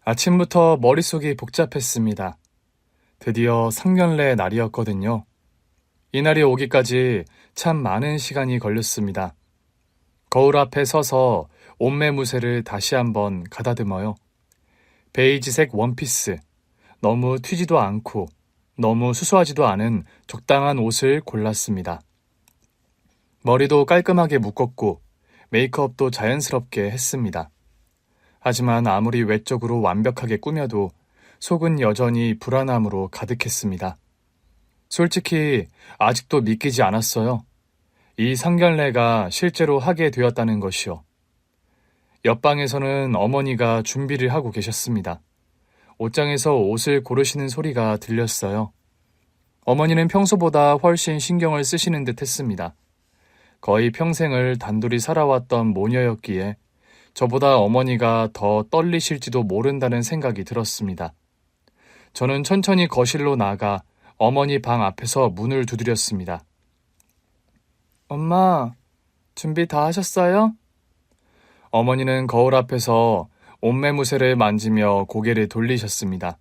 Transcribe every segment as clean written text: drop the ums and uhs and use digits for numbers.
아침부터 머릿속이 복잡했습니다. 드디어 상견례 날이었거든요. 이날이 오기까지 참 많은 시간이 걸렸습니다. 거울 앞에 서서 옷매무새를 다시 한번 가다듬어요. 베이지색 원피스, 너무 튀지도 않고 너무 수수하지도 않은 적당한 옷을 골랐습니다. 머리도 깔끔하게 묶었고 메이크업도 자연스럽게 했습니다. 하지만 아무리 외적으로 완벽하게 꾸며도 속은 여전히 불안함으로 가득했습니다. 솔직히 아직도 믿기지 않았어요. 이 상견례가 실제로 하게 되었다는 것이요. 옆방에서는 어머니가 준비를 하고 계셨습니다. 옷장에서 옷을 고르시는 소리가 들렸어요. 어머니는 평소보다 훨씬 신경을 쓰시는 듯 했습니다. 거의 평생을 단둘이 살아왔던 모녀였기에 저보다 어머니가 더 떨리실지도 모른다는 생각이 들었습니다. 저는 천천히 거실로 나가 어머니 방 앞에서 문을 두드렸습니다. 엄마, 준비 다 하셨어요? 어머니는 거울 앞에서 옷매무새를 만지며 고개를 돌리셨습니다.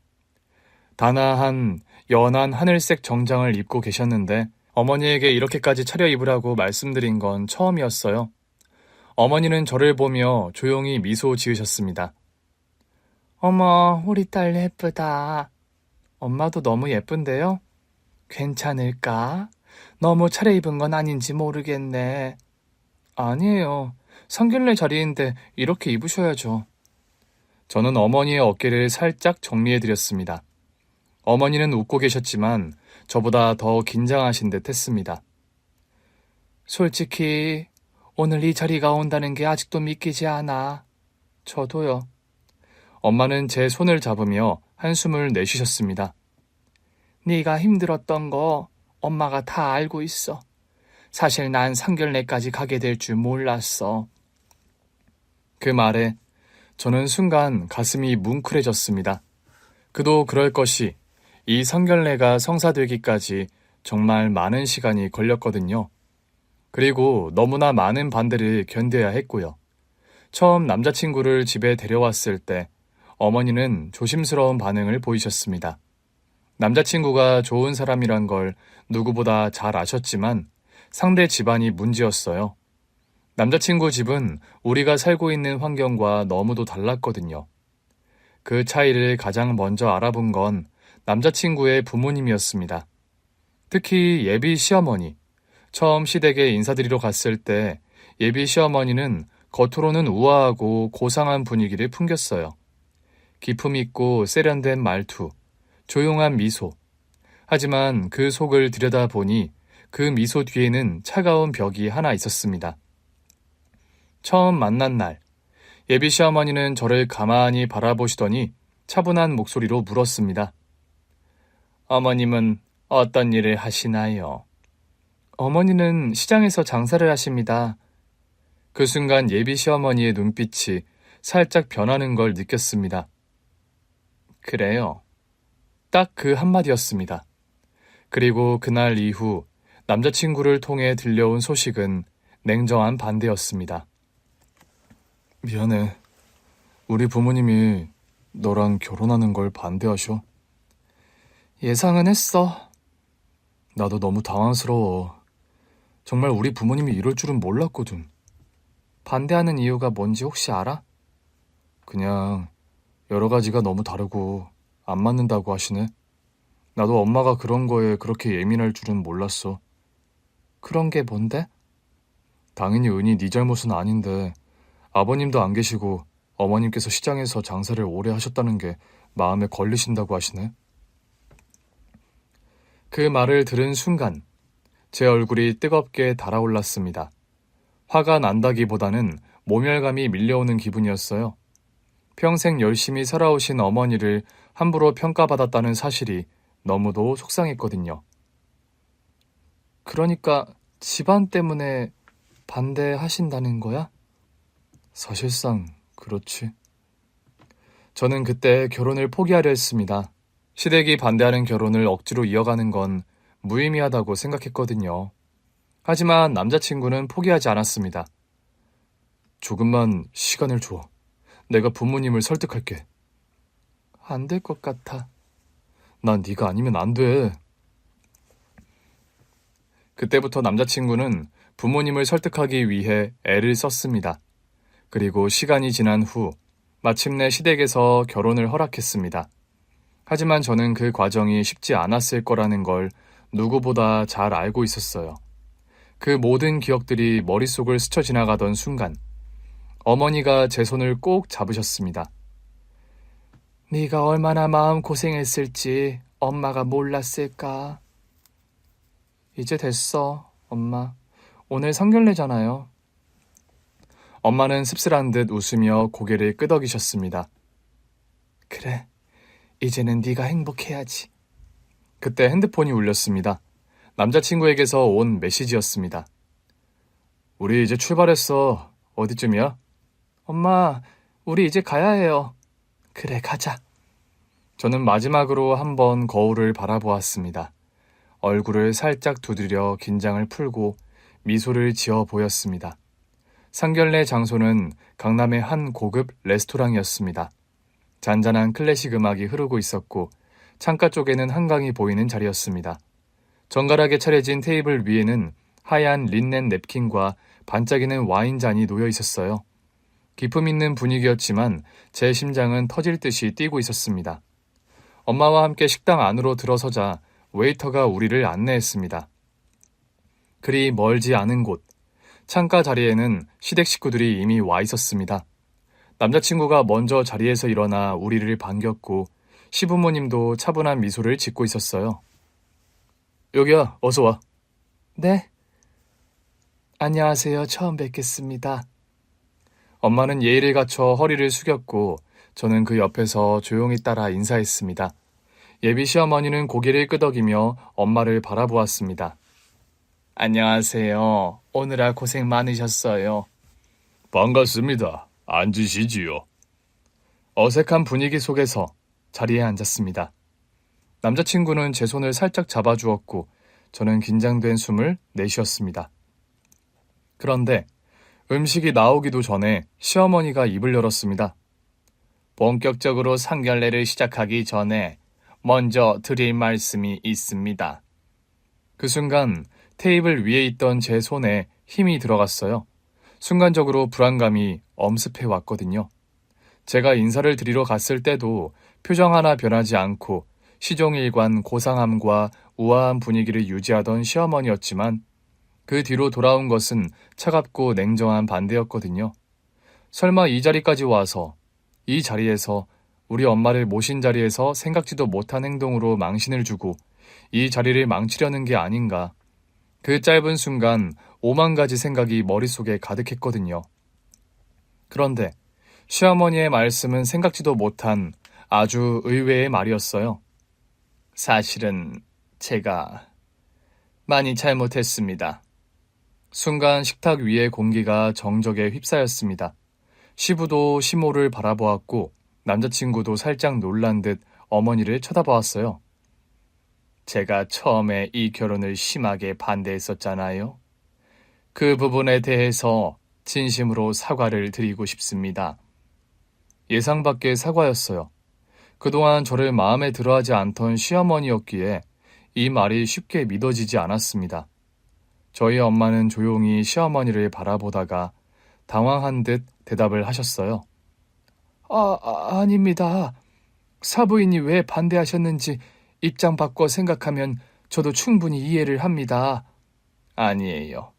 단아한 연한 하늘색 정장을 입고 계셨는데 어머니에게 이렇게까지 차려입으라고 말씀드린 건 처음이었어요. 어머니는 저를 보며 조용히 미소 지으셨습니다. 어머, 우리 딸 예쁘다. 엄마도 너무 예쁜데요? 괜찮을까? 너무 차려입은 건 아닌지 모르겠네. 아니에요. 상견례 자리인데 이렇게 입으셔야죠. 저는 어머니의 어깨를 살짝 정리해드렸습니다. 어머니는 웃고 계셨지만 저보다 더 긴장하신 듯 했습니다. 솔직히 오늘 이 자리가 온다는 게 아직도 믿기지 않아. 저도요. 엄마는 제 손을 잡으며 한숨을 내쉬셨습니다. 네가 힘들었던 거 엄마가 다 알고 있어. 사실 난 상견례까지 가게 될 줄 몰랐어. 그 말에 저는 순간 가슴이 뭉클해졌습니다. 그도 그럴 것이 이 상견례가 성사되기까지 정말 많은 시간이 걸렸거든요. 그리고 너무나 많은 반대를 견뎌야 했고요. 처음 남자친구를 집에 데려왔을 때 어머니는 조심스러운 반응을 보이셨습니다. 남자친구가 좋은 사람이란 걸 누구보다 잘 아셨지만 상대 집안이 문제였어요. 남자친구 집은 우리가 살고 있는 환경과 너무도 달랐거든요. 그 차이를 가장 먼저 알아본 건 남자친구의 부모님이었습니다. 특히 예비 시어머니. 처음 시댁에 인사드리러 갔을 때 예비 시어머니는 겉으로는 우아하고 고상한 분위기를 풍겼어요. 기품 있고 세련된 말투, 조용한 미소. 하지만 그 속을 들여다보니 그 미소 뒤에는 차가운 벽이 하나 있었습니다. 처음 만난 날, 예비 시어머니는 저를 가만히 바라보시더니 차분한 목소리로 물었습니다. 어머님은 어떤 일을 하시나요? 어머니는 시장에서 장사를 하십니다. 그 순간 예비 시어머니의 눈빛이 살짝 변하는 걸 느꼈습니다. 그래요. 딱 그 한마디였습니다. 그리고 그날 이후 남자친구를 통해 들려온 소식은 냉정한 반대였습니다. 미안해. 우리 부모님이 너랑 결혼하는 걸 반대하셔. 예상은 했어. 나도 너무 당황스러워. 정말 우리 부모님이 이럴 줄은 몰랐거든. 반대하는 이유가 뭔지 혹시 알아? 그냥 여러 가지가 너무 다르고 안 맞는다고 하시네. 나도 엄마가 그런 거에 그렇게 예민할 줄은 몰랐어. 그런 게 뭔데? 당연히 은희 네 잘못은 아닌데 아버님도 안 계시고 어머님께서 시장에서 장사를 오래 하셨다는 게 마음에 걸리신다고 하시네. 그 말을 들은 순간 제 얼굴이 뜨겁게 달아올랐습니다. 화가 난다기보다는 모멸감이 밀려오는 기분이었어요. 평생 열심히 살아오신 어머니를 함부로 평가받았다는 사실이 너무도 속상했거든요. 그러니까 집안 때문에 반대하신다는 거야? 사실상 그렇지. 저는 그때 결혼을 포기하려 했습니다. 시댁이 반대하는 결혼을 억지로 이어가는 건 무의미하다고 생각했거든요. 하지만 남자친구는 포기하지 않았습니다. 조금만 시간을 줘. 내가 부모님을 설득할게. 안 될 것 같아. 난 네가 아니면 안 돼. 그때부터 남자친구는 부모님을 설득하기 위해 애를 썼습니다. 그리고 시간이 지난 후 마침내 시댁에서 결혼을 허락했습니다. 하지만 저는 그 과정이 쉽지 않았을 거라는 걸 누구보다 잘 알고 있었어요. 그 모든 기억들이 머릿속을 스쳐 지나가던 순간 어머니가 제 손을 꼭 잡으셨습니다. 네가 얼마나 마음고생했을지 엄마가 몰랐을까? 이제 됐어, 엄마. 오늘 성결례잖아요. 엄마는 씁쓸한 듯 웃으며 고개를 끄덕이셨습니다. 그래, 이제는 네가 행복해야지. 그때 핸드폰이 울렸습니다. 남자친구에게서 온 메시지였습니다. 우리 이제 출발했어. 어디쯤이야? 엄마, 우리 이제 가야 해요. 그래, 가자. 저는 마지막으로 한번 거울을 바라보았습니다. 얼굴을 살짝 두드려 긴장을 풀고 미소를 지어 보였습니다. 상견례 장소는 강남의 한 고급 레스토랑이었습니다. 잔잔한 클래식 음악이 흐르고 있었고 창가 쪽에는 한강이 보이는 자리였습니다. 정갈하게 차려진 테이블 위에는 하얀 린넨 냅킨과 반짝이는 와인잔이 놓여 있었어요. 기품 있는 분위기였지만 제 심장은 터질 듯이 뛰고 있었습니다. 엄마와 함께 식당 안으로 들어서자 웨이터가 우리를 안내했습니다. 그리 멀지 않은 곳, 창가 자리에는 시댁 식구들이 이미 와 있었습니다. 남자친구가 먼저 자리에서 일어나 우리를 반겼고 시부모님도 차분한 미소를 짓고 있었어요. 여기야, 어서 와. 네. 안녕하세요. 처음 뵙겠습니다. 엄마는 예의를 갖춰 허리를 숙였고 저는 그 옆에서 조용히 따라 인사했습니다. 예비 시어머니는 고개를 끄덕이며 엄마를 바라보았습니다. 안녕하세요. 오느라 고생 많으셨어요. 반갑습니다. 앉으시지요. 어색한 분위기 속에서 자리에 앉았습니다. 남자친구는 제 손을 살짝 잡아주었고 저는 긴장된 숨을 내쉬었습니다. 그런데 음식이 나오기도 전에 시어머니가 입을 열었습니다. 본격적으로 상견례를 시작하기 전에 먼저 드릴 말씀이 있습니다. 그 순간 테이블 위에 있던 제 손에 힘이 들어갔어요. 순간적으로 불안감이 엄습해 왔거든요. 제가 인사를 드리러 갔을 때도 표정 하나 변하지 않고 시종일관 고상함과 우아한 분위기를 유지하던 시어머니였지만 그 뒤로 돌아온 것은 차갑고 냉정한 반대였거든요. 설마 이 자리까지 와서, 이 자리에서 우리 엄마를 모신 자리에서 생각지도 못한 행동으로 망신을 주고 이 자리를 망치려는 게 아닌가. 그 짧은 순간 5만 가지 생각이 머릿속에 가득했거든요. 그런데 시어머니의 말씀은 생각지도 못한 아주 의외의 말이었어요. 사실은 제가 많이 잘못했습니다. 순간 식탁 위의 공기가 정적에 휩싸였습니다. 시부도 시모를 바라보았고 남자친구도 살짝 놀란 듯 어머니를 쳐다보았어요. 제가 처음에 이 결혼을 심하게 반대했었잖아요. 그 부분에 대해서 진심으로 사과를 드리고 싶습니다. 예상 밖의 사과였어요. 그동안 저를 마음에 들어하지 않던 시어머니였기에 이 말이 쉽게 믿어지지 않았습니다. 저희 엄마는 조용히 시어머니를 바라보다가 당황한 듯 대답을 하셨어요. 아닙니다. 사부인이 왜 반대하셨는지 입장 바꿔 생각하면 저도 충분히 이해를 합니다. 아니에요.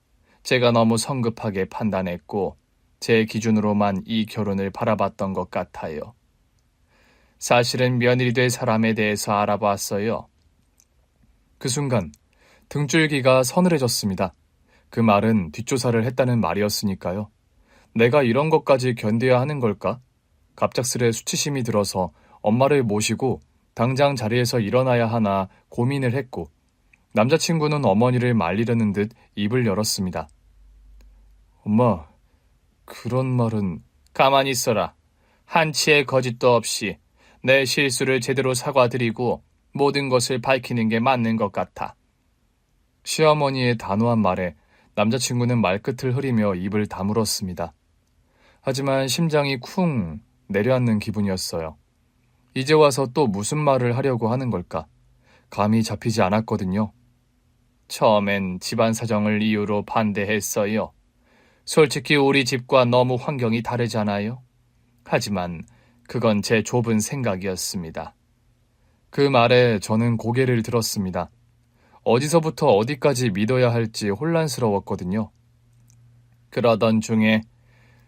제가 너무 성급하게 판단했고 제 기준으로만 이 결혼을 바라봤던 것 같아요. 사실은 며느리 될 사람에 대해서 알아봤어요. 그 순간 등줄기가 서늘해졌습니다. 그 말은 뒷조사를 했다는 말이었으니까요. 내가 이런 것까지 견뎌야 하는 걸까? 갑작스레 수치심이 들어서 엄마를 모시고 당장 자리에서 일어나야 하나 고민을 했고 남자친구는 어머니를 말리려는 듯 입을 열었습니다. 엄마, 그런 말은... 가만히 있어라. 한치의 거짓도 없이 내 실수를 제대로 사과드리고 모든 것을 밝히는 게 맞는 것 같아. 시어머니의 단호한 말에 남자친구는 말끝을 흐리며 입을 다물었습니다. 하지만 심장이 쿵 내려앉는 기분이었어요. 이제 와서 또 무슨 말을 하려고 하는 걸까? 감이 잡히지 않았거든요. 처음엔 집안 사정을 이유로 반대했어요. 솔직히 우리 집과 너무 환경이 다르잖아요. 하지만 그건 제 좁은 생각이었습니다. 그 말에 저는 고개를 들었습니다. 어디서부터 어디까지 믿어야 할지 혼란스러웠거든요. 그러던 중에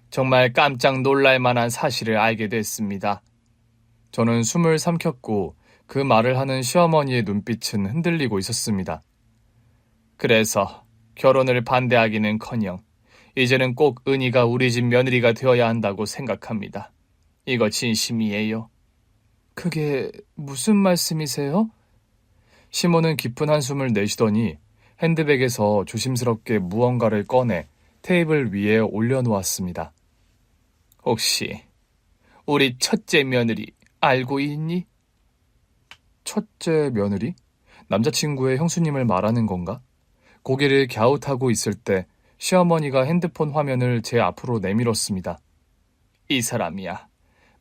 정말 깜짝 놀랄 만한 사실을 알게 됐습니다. 저는 숨을 삼켰고 그 말을 하는 시어머니의 눈빛은 흔들리고 있었습니다. 그래서 결혼을 반대하기는커녕 이제는 꼭 은희가 우리 집 며느리가 되어야 한다고 생각합니다. 이거 진심이에요. 그게 무슨 말씀이세요? 시모는 깊은 한숨을 내쉬더니 핸드백에서 조심스럽게 무언가를 꺼내 테이블 위에 올려놓았습니다. 혹시 우리 첫째 며느리 알고 있니? 첫째 며느리? 남자친구의 형수님을 말하는 건가? 고개를 갸웃하고 있을 때 시어머니가 핸드폰 화면을 제 앞으로 내밀었습니다. 이 사람이야.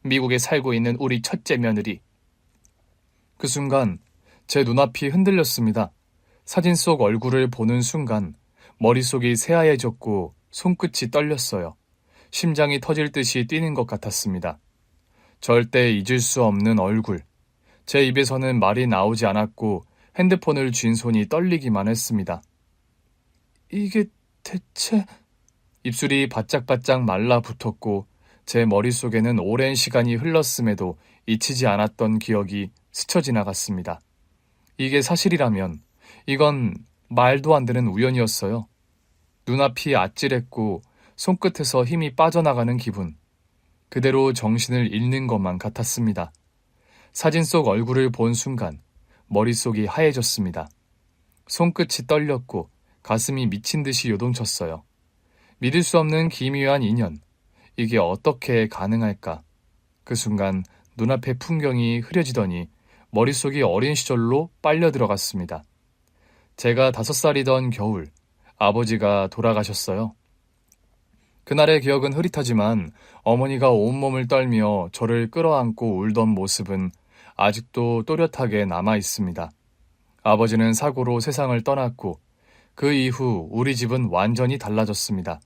미국에 살고 있는 우리 첫째 며느리. 그 순간 제 눈앞이 흔들렸습니다. 사진 속 얼굴을 보는 순간 머릿속이 새하얘졌고 손끝이 떨렸어요. 심장이 터질 듯이 뛰는 것 같았습니다. 절대 잊을 수 없는 얼굴. 제 입에서는 말이 나오지 않았고 핸드폰을 쥔 손이 떨리기만 했습니다. 이게 대체... 입술이 바짝바짝 말라붙었고 제 머릿속에는 오랜 시간이 흘렀음에도 잊히지 않았던 기억이 스쳐 지나갔습니다. 이게 사실이라면 이건 말도 안 되는 우연이었어요. 눈앞이 아찔했고 손끝에서 힘이 빠져나가는 기분. 그대로 정신을 잃는 것만 같았습니다. 사진 속 얼굴을 본 순간 머릿속이 하얘졌습니다. 손끝이 떨렸고 가슴이 미친 듯이 요동쳤어요. 믿을 수 없는 기묘한 인연. 이게 어떻게 가능할까? 그 순간 눈앞의 풍경이 흐려지더니 머릿속이 어린 시절로 빨려 들어갔습니다. 제가 5살이던 겨울, 아버지가 돌아가셨어요. 그날의 기억은 흐릿하지만 어머니가 온몸을 떨며 저를 끌어안고 울던 모습은 아직도 또렷하게 남아 있습니다. 아버지는 사고로 세상을 떠났고 그 이후 우리 집은 완전히 달라졌습니다.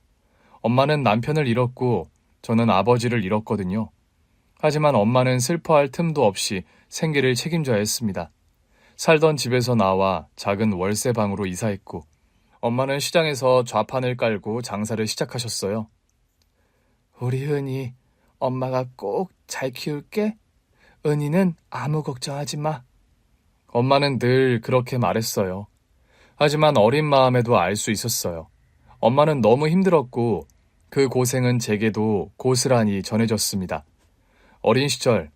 엄마는 남편을 잃었고 저는 아버지를 잃었거든요. 하지만 엄마는 슬퍼할 틈도 없이 생계를 책임져야 했습니다. 살던 집에서 나와 작은 월세방으로 이사했고 엄마는 시장에서 좌판을 깔고 장사를 시작하셨어요. 우리 은희, 엄마가 꼭 잘 키울게. 은희는 아무 걱정하지 마. 엄마는 늘 그렇게 말했어요. 하지만 어린 마음에도 알 수 있었어요. 엄마는 너무 힘들었고 그 고생은 제게도 고스란히 전해졌습니다. 어린 시절,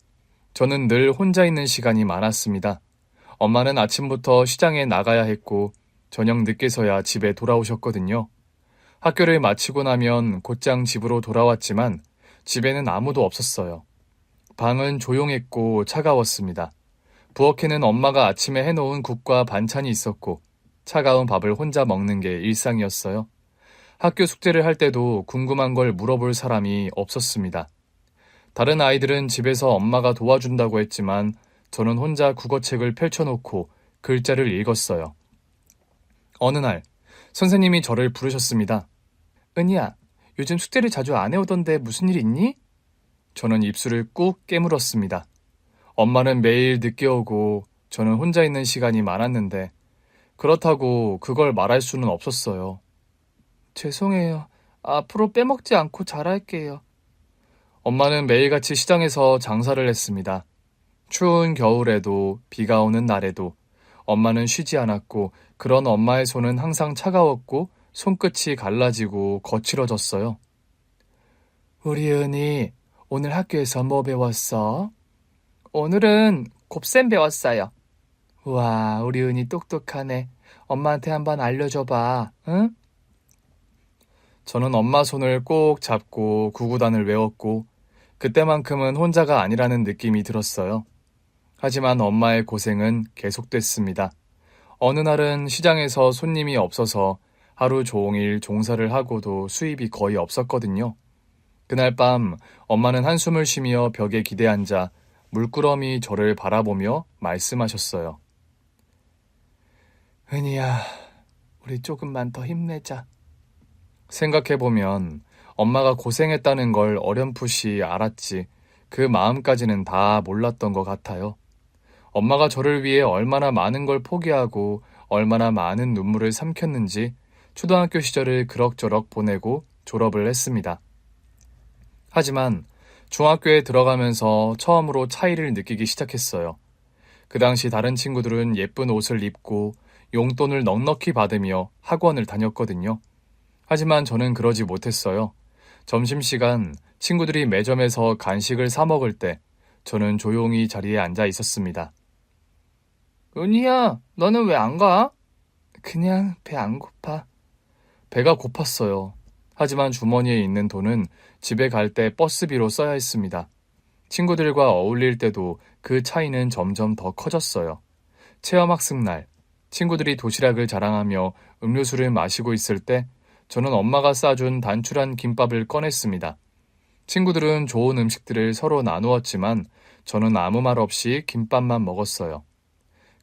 저는 늘 혼자 있는 시간이 많았습니다. 엄마는 아침부터 시장에 나가야 했고 저녁 늦게서야 집에 돌아오셨거든요. 학교를 마치고 나면 곧장 집으로 돌아왔지만 집에는 아무도 없었어요. 방은 조용했고 차가웠습니다. 부엌에는 엄마가 아침에 해놓은 국과 반찬이 있었고 차가운 밥을 혼자 먹는 게 일상이었어요. 학교 숙제를 할 때도 궁금한 걸 물어볼 사람이 없었습니다. 다른 아이들은 집에서 엄마가 도와준다고 했지만 저는 혼자 국어책을 펼쳐놓고 글자를 읽었어요. 어느 날 선생님이 저를 부르셨습니다. 은희야, 요즘 숙제를 자주 안 해오던데 무슨 일 있니? 저는 입술을 꾹 깨물었습니다. 엄마는 매일 늦게 오고 저는 혼자 있는 시간이 많았는데 그렇다고 그걸 말할 수는 없었어요. 죄송해요. 앞으로 빼먹지 않고 잘할게요. 엄마는 매일같이 시장에서 장사를 했습니다. 추운 겨울에도 비가 오는 날에도 엄마는 쉬지 않았고 그런 엄마의 손은 항상 차가웠고 손끝이 갈라지고 거칠어졌어요. 우리 은희, 오늘 학교에서 뭐 배웠어? 오늘은 곱셈 배웠어요. 와, 우리 은희 똑똑하네. 엄마한테 한번 알려줘봐, 응? 저는 엄마 손을 꼭 잡고 구구단을 외웠고 그때만큼은 혼자가 아니라는 느낌이 들었어요. 하지만 엄마의 고생은 계속됐습니다. 어느 날은 시장에서 손님이 없어서 하루 종일 종사를 하고도 수입이 거의 없었거든요. 그날 밤 엄마는 한숨을 쉬며 벽에 기대앉아 물끄러미 저를 바라보며 말씀하셨어요. 은희야, 우리 조금만 더 힘내자. 생각해보면 엄마가 고생했다는 걸 어렴풋이 알았지 그 마음까지는 다 몰랐던 것 같아요. 엄마가 저를 위해 얼마나 많은 걸 포기하고 얼마나 많은 눈물을 삼켰는지 초등학교 시절을 그럭저럭 보내고 졸업을 했습니다. 하지만 중학교에 들어가면서 처음으로 차이를 느끼기 시작했어요. 그 당시 다른 친구들은 예쁜 옷을 입고 용돈을 넉넉히 받으며 학원을 다녔거든요. 하지만 저는 그러지 못했어요. 점심시간 친구들이 매점에서 간식을 사 먹을 때 저는 조용히 자리에 앉아 있었습니다. 은희야, 너는 왜 안 가? 그냥 배 안 고파. 배가 고팠어요. 하지만 주머니에 있는 돈은 집에 갈 때 버스비로 써야 했습니다. 친구들과 어울릴 때도 그 차이는 점점 더 커졌어요. 체험학습날, 친구들이 도시락을 자랑하며 음료수를 마시고 있을 때 저는 엄마가 싸준 단출한 김밥을 꺼냈습니다. 친구들은 좋은 음식들을 서로 나누었지만 저는 아무 말 없이 김밥만 먹었어요.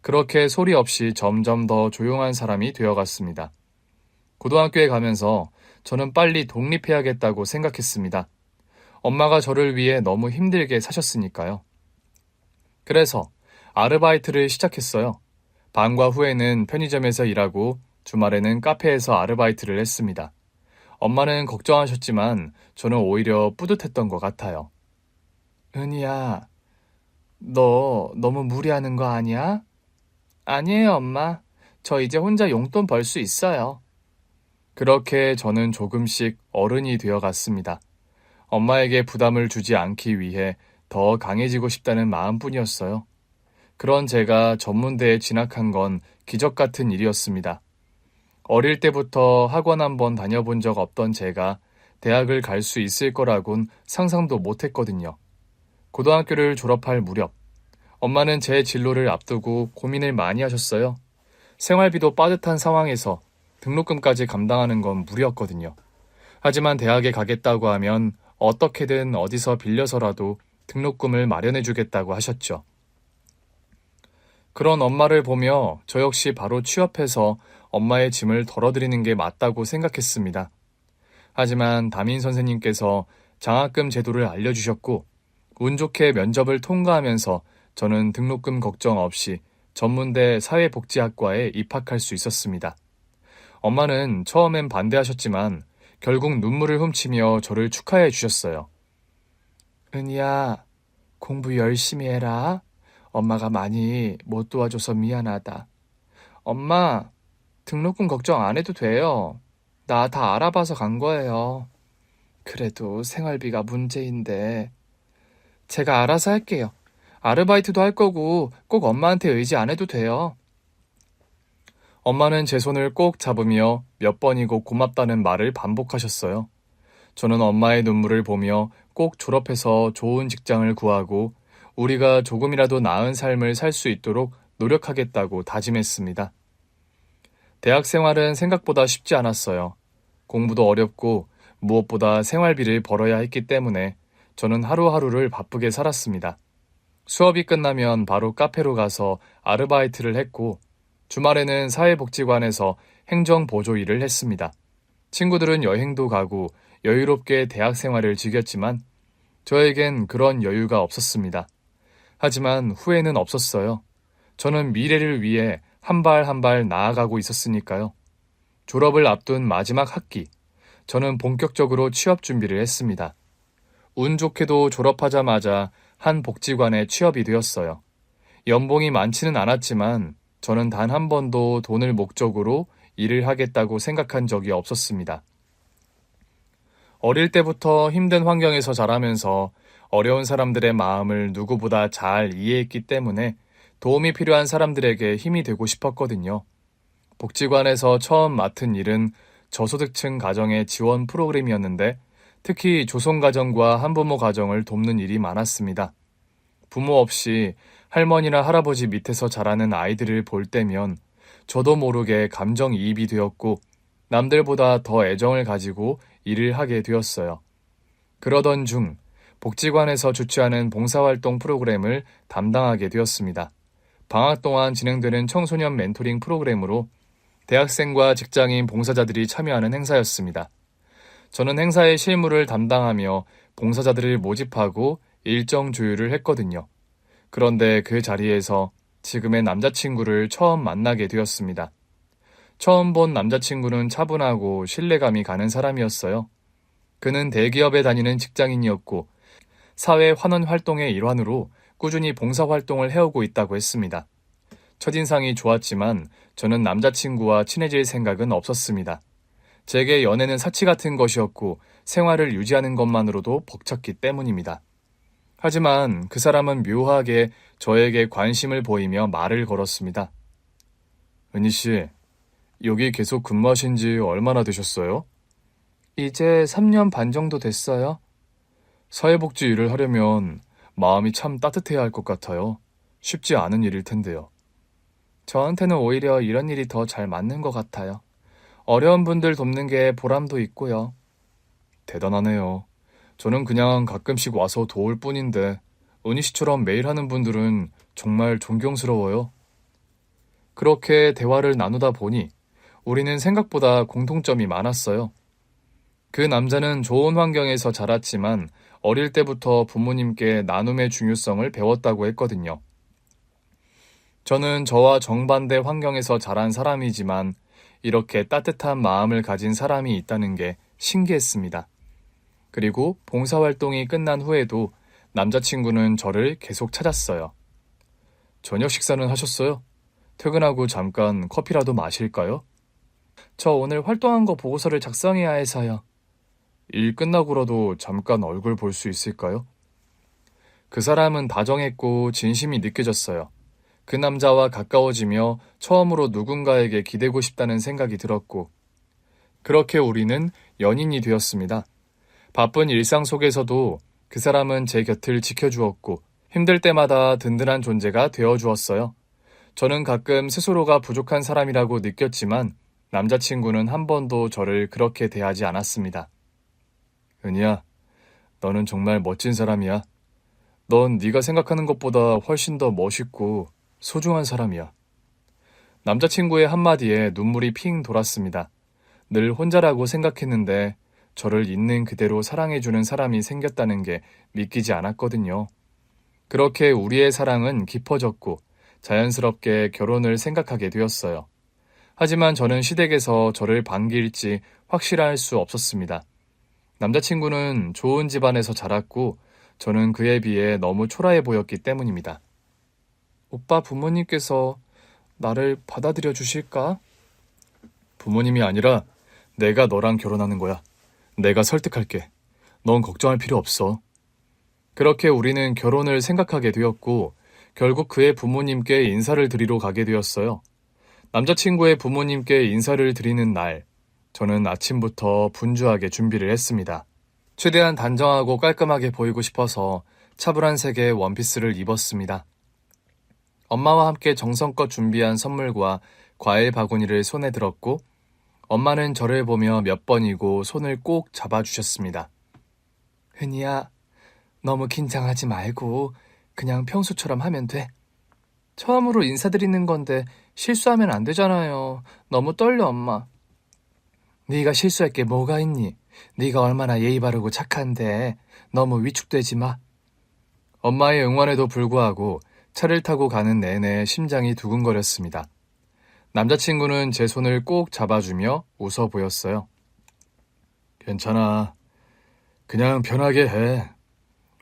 그렇게 소리 없이 점점 더 조용한 사람이 되어갔습니다. 고등학교에 가면서 저는 빨리 독립해야겠다고 생각했습니다. 엄마가 저를 위해 너무 힘들게 사셨으니까요. 그래서 아르바이트를 시작했어요. 방과 후에는 편의점에서 일하고 주말에는 카페에서 아르바이트를 했습니다. 엄마는 걱정하셨지만 저는 오히려 뿌듯했던 것 같아요. 은희야, 너 너무 무리하는 거 아니야? 아니에요, 엄마. 저 이제 혼자 용돈 벌 수 있어요. 그렇게 저는 조금씩 어른이 되어 갔습니다. 엄마에게 부담을 주지 않기 위해 더 강해지고 싶다는 마음뿐이었어요. 그런 제가 전문대에 진학한 건 기적 같은 일이었습니다. 어릴 때부터 학원 한번 다녀본 적 없던 제가 대학을 갈 수 있을 거라곤 상상도 못했거든요. 고등학교를 졸업할 무렵, 엄마는 제 진로를 앞두고 고민을 많이 하셨어요. 생활비도 빠듯한 상황에서 등록금까지 감당하는 건 무리였거든요. 하지만 대학에 가겠다고 하면 어떻게든 어디서 빌려서라도 등록금을 마련해 주겠다고 하셨죠. 그런 엄마를 보며 저 역시 바로 취업해서 엄마의 짐을 덜어드리는 게 맞다고 생각했습니다. 하지만 담임 선생님께서 장학금 제도를 알려주셨고 운 좋게 면접을 통과하면서 저는 등록금 걱정 없이 전문대 사회복지학과에 입학할 수 있었습니다. 엄마는 처음엔 반대하셨지만 결국 눈물을 훔치며 저를 축하해 주셨어요. 은희야, 공부 열심히 해라. 엄마가 많이 못 도와줘서 미안하다. 엄마, 등록금 걱정 안 해도 돼요. 나 다 알아봐서 간 거예요. 그래도 생활비가 문제인데. 제가 알아서 할게요. 아르바이트도 할 거고 꼭 엄마한테 의지 안 해도 돼요. 엄마는 제 손을 꼭 잡으며 몇 번이고 고맙다는 말을 반복하셨어요. 저는 엄마의 눈물을 보며 꼭 졸업해서 좋은 직장을 구하고 우리가 조금이라도 나은 삶을 살 수 있도록 노력하겠다고 다짐했습니다. 대학 생활은 생각보다 쉽지 않았어요. 공부도 어렵고 무엇보다 생활비를 벌어야 했기 때문에 저는 하루하루를 바쁘게 살았습니다. 수업이 끝나면 바로 카페로 가서 아르바이트를 했고 주말에는 사회복지관에서 행정보조 일을 했습니다. 친구들은 여행도 가고 여유롭게 대학 생활을 즐겼지만 저에겐 그런 여유가 없었습니다. 하지만 후회는 없었어요. 저는 미래를 위해 한 발 한 발 나아가고 있었으니까요. 졸업을 앞둔 마지막 학기, 저는 본격적으로 취업 준비를 했습니다. 운 좋게도 졸업하자마자 한 복지관에 취업이 되었어요. 연봉이 많지는 않았지만 저는 단 한 번도 돈을 목적으로 일을 하겠다고 생각한 적이 없었습니다. 어릴 때부터 힘든 환경에서 자라면서 어려운 사람들의 마음을 누구보다 잘 이해했기 때문에 도움이 필요한 사람들에게 힘이 되고 싶었거든요. 복지관에서 처음 맡은 일은 저소득층 가정의 지원 프로그램이었는데 특히 조손가정과 한부모 가정을 돕는 일이 많았습니다. 부모 없이 할머니나 할아버지 밑에서 자라는 아이들을 볼 때면 저도 모르게 감정이입이 되었고 남들보다 더 애정을 가지고 일을 하게 되었어요. 그러던 중 복지관에서 주최하는 봉사활동 프로그램을 담당하게 되었습니다. 방학 동안 진행되는 청소년 멘토링 프로그램으로 대학생과 직장인 봉사자들이 참여하는 행사였습니다. 저는 행사의 실무를 담당하며 봉사자들을 모집하고 일정 조율을 했거든요. 그런데 그 자리에서 지금의 남자친구를 처음 만나게 되었습니다. 처음 본 남자친구는 차분하고 신뢰감이 가는 사람이었어요. 그는 대기업에 다니는 직장인이었고 사회 환원 활동의 일환으로 꾸준히 봉사활동을 해오고 있다고 했습니다. 첫인상이 좋았지만 저는 남자친구와 친해질 생각은 없었습니다. 제게 연애는 사치 같은 것이었고 생활을 유지하는 것만으로도 벅찼기 때문입니다. 하지만 그 사람은 묘하게 저에게 관심을 보이며 말을 걸었습니다. 은희 씨, 여기 계속 근무하신 지 얼마나 되셨어요? 이제 3년 반 정도 됐어요. 사회복지 일을 하려면 마음이 참 따뜻해야 할 것 같아요. 쉽지 않은 일일 텐데요. 저한테는 오히려 이런 일이 더 잘 맞는 것 같아요. 어려운 분들 돕는 게 보람도 있고요. 대단하네요. 저는 그냥 가끔씩 와서 도울 뿐인데 은희 씨처럼 매일 하는 분들은 정말 존경스러워요. 그렇게 대화를 나누다 보니 우리는 생각보다 공통점이 많았어요. 그 남자는 좋은 환경에서 자랐지만 어릴 때부터 부모님께 나눔의 중요성을 배웠다고 했거든요. 저는 저와 정반대 환경에서 자란 사람이지만 이렇게 따뜻한 마음을 가진 사람이 있다는 게 신기했습니다. 그리고 봉사활동이 끝난 후에도 남자친구는 저를 계속 찾았어요. 저녁 식사는 하셨어요? 퇴근하고 잠깐 커피라도 마실까요? 저 오늘 활동한 거 보고서를 작성해야 해서요. 일 끝나고라도 잠깐 얼굴 볼 수 있을까요? 그 사람은 다정했고 진심이 느껴졌어요. 그 남자와 가까워지며 처음으로 누군가에게 기대고 싶다는 생각이 들었고, 그렇게 우리는 연인이 되었습니다. 바쁜 일상 속에서도 그 사람은 제 곁을 지켜주었고, 힘들 때마다 든든한 존재가 되어주었어요. 저는 가끔 스스로가 부족한 사람이라고 느꼈지만, 남자친구는 한 번도 저를 그렇게 대하지 않았습니다. 은희야, 너는 정말 멋진 사람이야. 넌 네가 생각하는 것보다 훨씬 더 멋있고 소중한 사람이야. 남자친구의 한마디에 눈물이 핑 돌았습니다. 늘 혼자라고 생각했는데 저를 있는 그대로 사랑해주는 사람이 생겼다는 게 믿기지 않았거든요. 그렇게 우리의 사랑은 깊어졌고 자연스럽게 결혼을 생각하게 되었어요. 하지만 저는 시댁에서 저를 반길지 확실할 수 없었습니다. 남자친구는 좋은 집안에서 자랐고 저는 그에 비해 너무 초라해 보였기 때문입니다. 오빠 부모님께서 나를 받아들여 주실까? 부모님이 아니라 내가 너랑 결혼하는 거야. 내가 설득할게. 넌 걱정할 필요 없어. 그렇게 우리는 결혼을 생각하게 되었고 결국 그의 부모님께 인사를 드리러 가게 되었어요. 남자친구의 부모님께 인사를 드리는 날, 저는 아침부터 분주하게 준비를 했습니다. 최대한 단정하고 깔끔하게 보이고 싶어서 차분한 색의 원피스를 입었습니다. 엄마와 함께 정성껏 준비한 선물과 과일 바구니를 손에 들었고 엄마는 저를 보며 몇 번이고 손을 꼭 잡아주셨습니다. 은희야, 너무 긴장하지 말고 그냥 평소처럼 하면 돼. 처음으로 인사드리는 건데 실수하면 안 되잖아요. 너무 떨려, 엄마. 네가 실수할 게 뭐가 있니? 네가 얼마나 예의 바르고 착한데 너무 위축되지 마. 엄마의 응원에도 불구하고 차를 타고 가는 내내 심장이 두근거렸습니다. 남자친구는 제 손을 꼭 잡아주며 웃어 보였어요. 괜찮아. 그냥 편하게 해.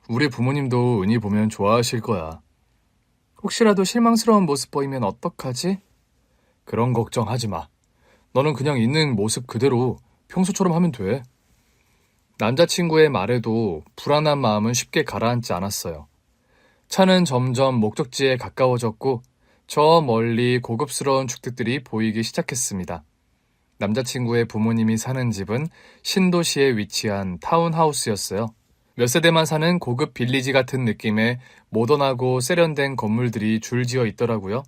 우리 부모님도 은희 보면 좋아하실 거야. 혹시라도 실망스러운 모습 보이면 어떡하지? 그런 걱정하지 마. 너는 그냥 있는 모습 그대로 평소처럼 하면 돼. 남자친구의 말에도 불안한 마음은 쉽게 가라앉지 않았어요. 차는 점점 목적지에 가까워졌고 저 멀리 고급스러운 주택들이 보이기 시작했습니다. 남자친구의 부모님이 사는 집은 신도시에 위치한 타운하우스였어요. 몇 세대만 사는 고급 빌리지 같은 느낌의 모던하고 세련된 건물들이 줄지어 있더라고요.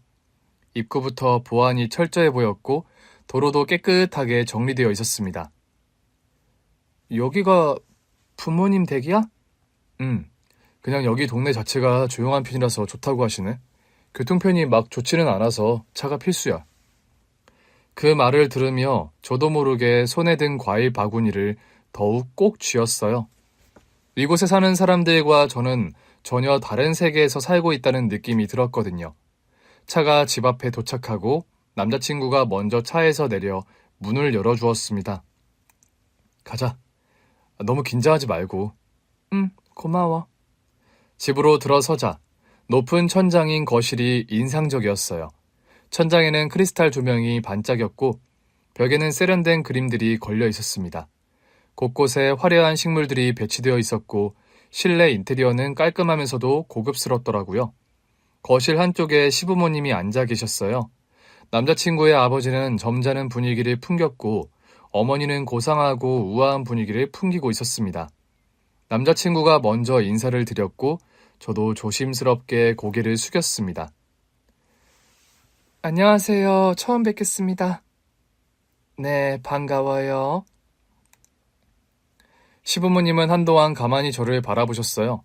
입구부터 보안이 철저해 보였고 도로도 깨끗하게 정리되어 있었습니다. 여기가 부모님 댁이야? 그냥 여기 동네 자체가 조용한 편이라서 좋다고 하시네. 교통편이 막 좋지는 않아서 차가 필수야. 그 말을 들으며 저도 모르게 손에 든 과일 바구니를 더욱 꼭 쥐었어요. 이곳에 사는 사람들과 저는 전혀 다른 세계에서 살고 있다는 느낌이 들었거든요. 차가 집 앞에 도착하고 남자친구가 먼저 차에서 내려 문을 열어주었습니다. 가자. 너무 긴장하지 말고. 고마워. 집으로 들어서자 높은 천장인 거실이 인상적이었어요. 천장에는 크리스탈 조명이 반짝였고 벽에는 세련된 그림들이 걸려 있었습니다. 곳곳에 화려한 식물들이 배치되어 있었고 실내 인테리어는 깔끔하면서도 고급스럽더라고요. 거실 한쪽에 시부모님이 앉아 계셨어요. 남자친구의 아버지는 점잖은 분위기를 풍겼고 어머니는 고상하고 우아한 분위기를 풍기고 있었습니다. 남자친구가 먼저 인사를 드렸고 저도 조심스럽게 고개를 숙였습니다. 안녕하세요. 처음 뵙겠습니다. 네, 반가워요. 시부모님은 한동안 가만히 저를 바라보셨어요.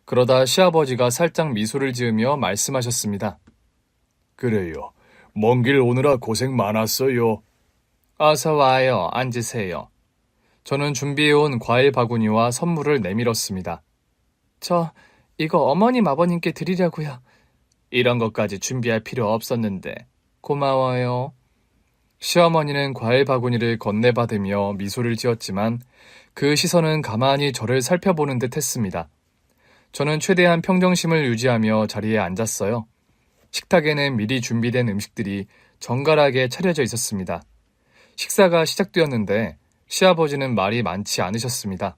그러다 시아버지가 살짝 미소를 지으며 말씀하셨습니다. 그래요. 먼 길 오느라 고생 많았어요. 어서 와요. 앉으세요. 저는 준비해온 과일 바구니와 선물을 내밀었습니다. 저 이거 어머님 아버님께 드리려고요. 이런 것까지 준비할 필요 없었는데. 고마워요. 시어머니는 과일 바구니를 건네받으며 미소를 지었지만 그 시선은 가만히 저를 살펴보는 듯 했습니다. 저는 최대한 평정심을 유지하며 자리에 앉았어요. 식탁에는 미리 준비된 음식들이 정갈하게 차려져 있었습니다. 식사가 시작되었는데 시아버지는 말이 많지 않으셨습니다.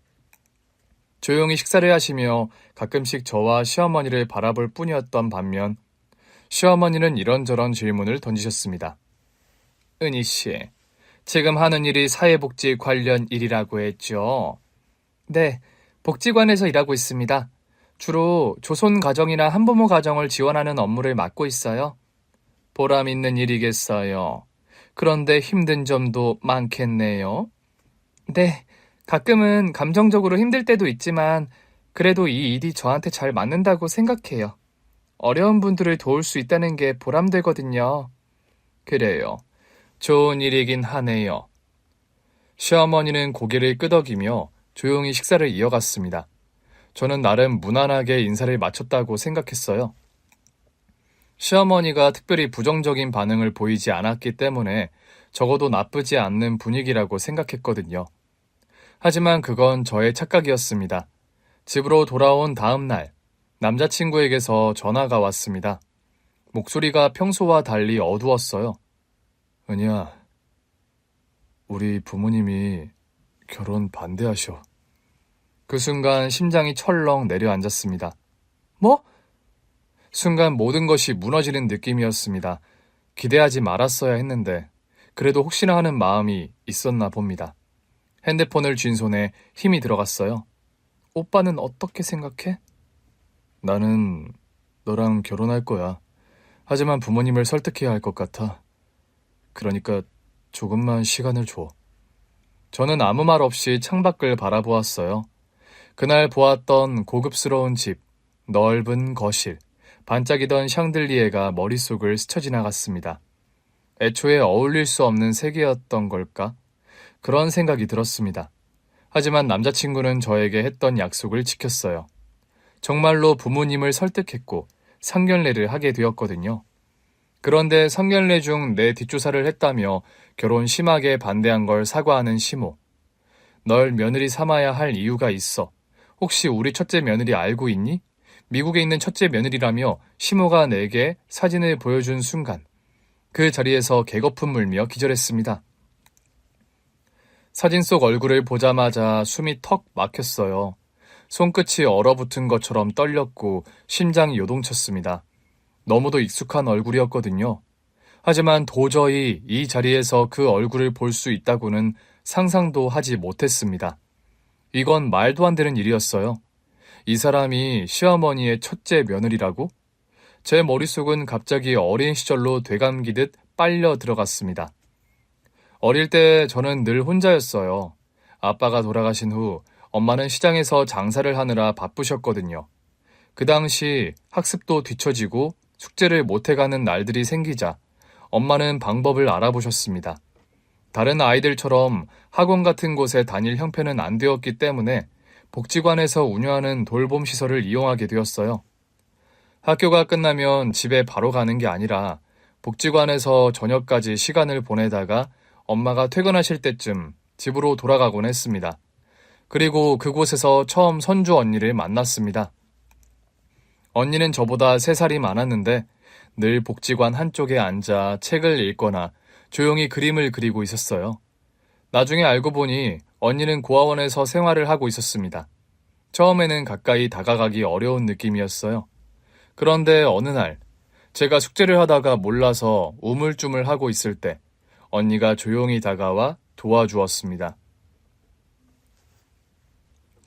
조용히 식사를 하시며 가끔씩 저와 시어머니를 바라볼 뿐이었던 반면 시어머니는 이런저런 질문을 던지셨습니다. 은희 씨, 지금 하는 일이 사회복지 관련 일이라고 했죠? 네, 복지관에서 일하고 있습니다. 주로 조손 가정이나 한부모 가정을 지원하는 업무를 맡고 있어요. 보람 있는 일이겠어요. 그런데 힘든 점도 많겠네요. 네, 가끔은 감정적으로 힘들 때도 있지만 그래도 이 일이 저한테 잘 맞는다고 생각해요. 어려운 분들을 도울 수 있다는 게 보람되거든요. 그래요. 좋은 일이긴 하네요. 시어머니는 고개를 끄덕이며 조용히 식사를 이어갔습니다. 저는 나름 무난하게 인사를 마쳤다고 생각했어요. 시어머니가 특별히 부정적인 반응을 보이지 않았기 때문에 적어도 나쁘지 않는 분위기라고 생각했거든요. 하지만 그건 저의 착각이었습니다. 집으로 돌아온 다음 날, 남자친구에게서 전화가 왔습니다. 목소리가 평소와 달리 어두웠어요. 은희야, 우리 부모님이 결혼 반대하셔. 그 순간 심장이 철렁 내려앉았습니다. 뭐? 순간 모든 것이 무너지는 느낌이었습니다. 기대하지 말았어야 했는데 그래도 혹시나 하는 마음이 있었나 봅니다. 핸드폰을 쥔 손에 힘이 들어갔어요. 오빠는 어떻게 생각해? 나는 너랑 결혼할 거야. 하지만 부모님을 설득해야 할 것 같아. 그러니까 조금만 시간을 줘. 저는 아무 말 없이 창밖을 바라보았어요. 그날 보았던 고급스러운 집, 넓은 거실, 반짝이던 샹들리에가 머릿속을 스쳐 지나갔습니다. 애초에 어울릴 수 없는 세계였던 걸까? 그런 생각이 들었습니다. 하지만 남자친구는 저에게 했던 약속을 지켰어요. 정말로 부모님을 설득했고 상견례를 하게 되었거든요. 그런데 상견례 중 내 뒷조사를 했다며 결혼 심하게 반대한 걸 사과하는 시모. 널 며느리 삼아야 할 이유가 있어. 혹시 우리 첫째 며느리 알고 있니? 미국에 있는 첫째 며느리라며 시모가 내게 사진을 보여준 순간 그 자리에서 개거품 물며 기절했습니다. 사진 속 얼굴을 보자마자 숨이 턱 막혔어요. 손끝이 얼어붙은 것처럼 떨렸고 심장이 요동쳤습니다. 너무도 익숙한 얼굴이었거든요. 하지만 도저히 이 자리에서 그 얼굴을 볼 수 있다고는 상상도 하지 못했습니다. 이건 말도 안 되는 일이었어요. 이 사람이 시어머니의 첫째 며느리라고? 제 머릿속은 갑자기 어린 시절로 되감기듯 빨려 들어갔습니다. 어릴 때 저는 늘 혼자였어요. 아빠가 돌아가신 후 엄마는 시장에서 장사를 하느라 바쁘셨거든요. 그 당시 학습도 뒤처지고 숙제를 못해가는 날들이 생기자 엄마는 방법을 알아보셨습니다. 다른 아이들처럼 학원 같은 곳에 다닐 형편은 안 되었기 때문에 복지관에서 운영하는 돌봄 시설을 이용하게 되었어요. 학교가 끝나면 집에 바로 가는 게 아니라 복지관에서 저녁까지 시간을 보내다가 엄마가 퇴근하실 때쯤 집으로 돌아가곤 했습니다. 그리고 그곳에서 처음 선주 언니를 만났습니다. 언니는 저보다 3살이 많았는데 늘 복지관 한쪽에 앉아 책을 읽거나 조용히 그림을 그리고 있었어요. 나중에 알고 보니 언니는 고아원에서 생활을 하고 있었습니다. 처음에는 가까이 다가가기 어려운 느낌이었어요. 그런데 어느 날 제가 숙제를 하다가 몰라서 우물쭈물하고 있을 때 언니가 조용히 다가와 도와주었습니다.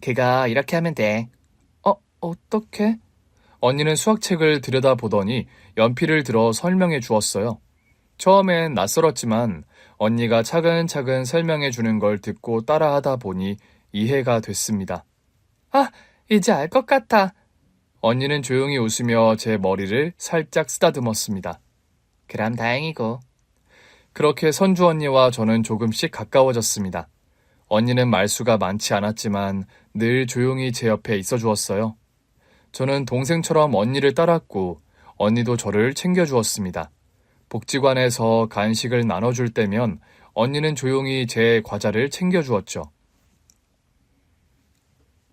그거 이렇게 하면 돼. 어떻게? 언니는 수학책을 들여다보더니 연필을 들어 설명해 주었어요. 처음엔 낯설었지만 언니가 차근차근 설명해 주는 걸 듣고 따라하다 보니 이해가 됐습니다. 이제 알 것 같아. 언니는 조용히 웃으며 제 머리를 살짝 쓰다듬었습니다. 그럼 다행이고. 그렇게 선주 언니와 저는 조금씩 가까워졌습니다. 언니는 말수가 많지 않았지만 늘 조용히 제 옆에 있어 주었어요. 저는 동생처럼 언니를 따랐고 언니도 저를 챙겨주었습니다. 복지관에서 간식을 나눠줄 때면 언니는 조용히 제 과자를 챙겨주었죠.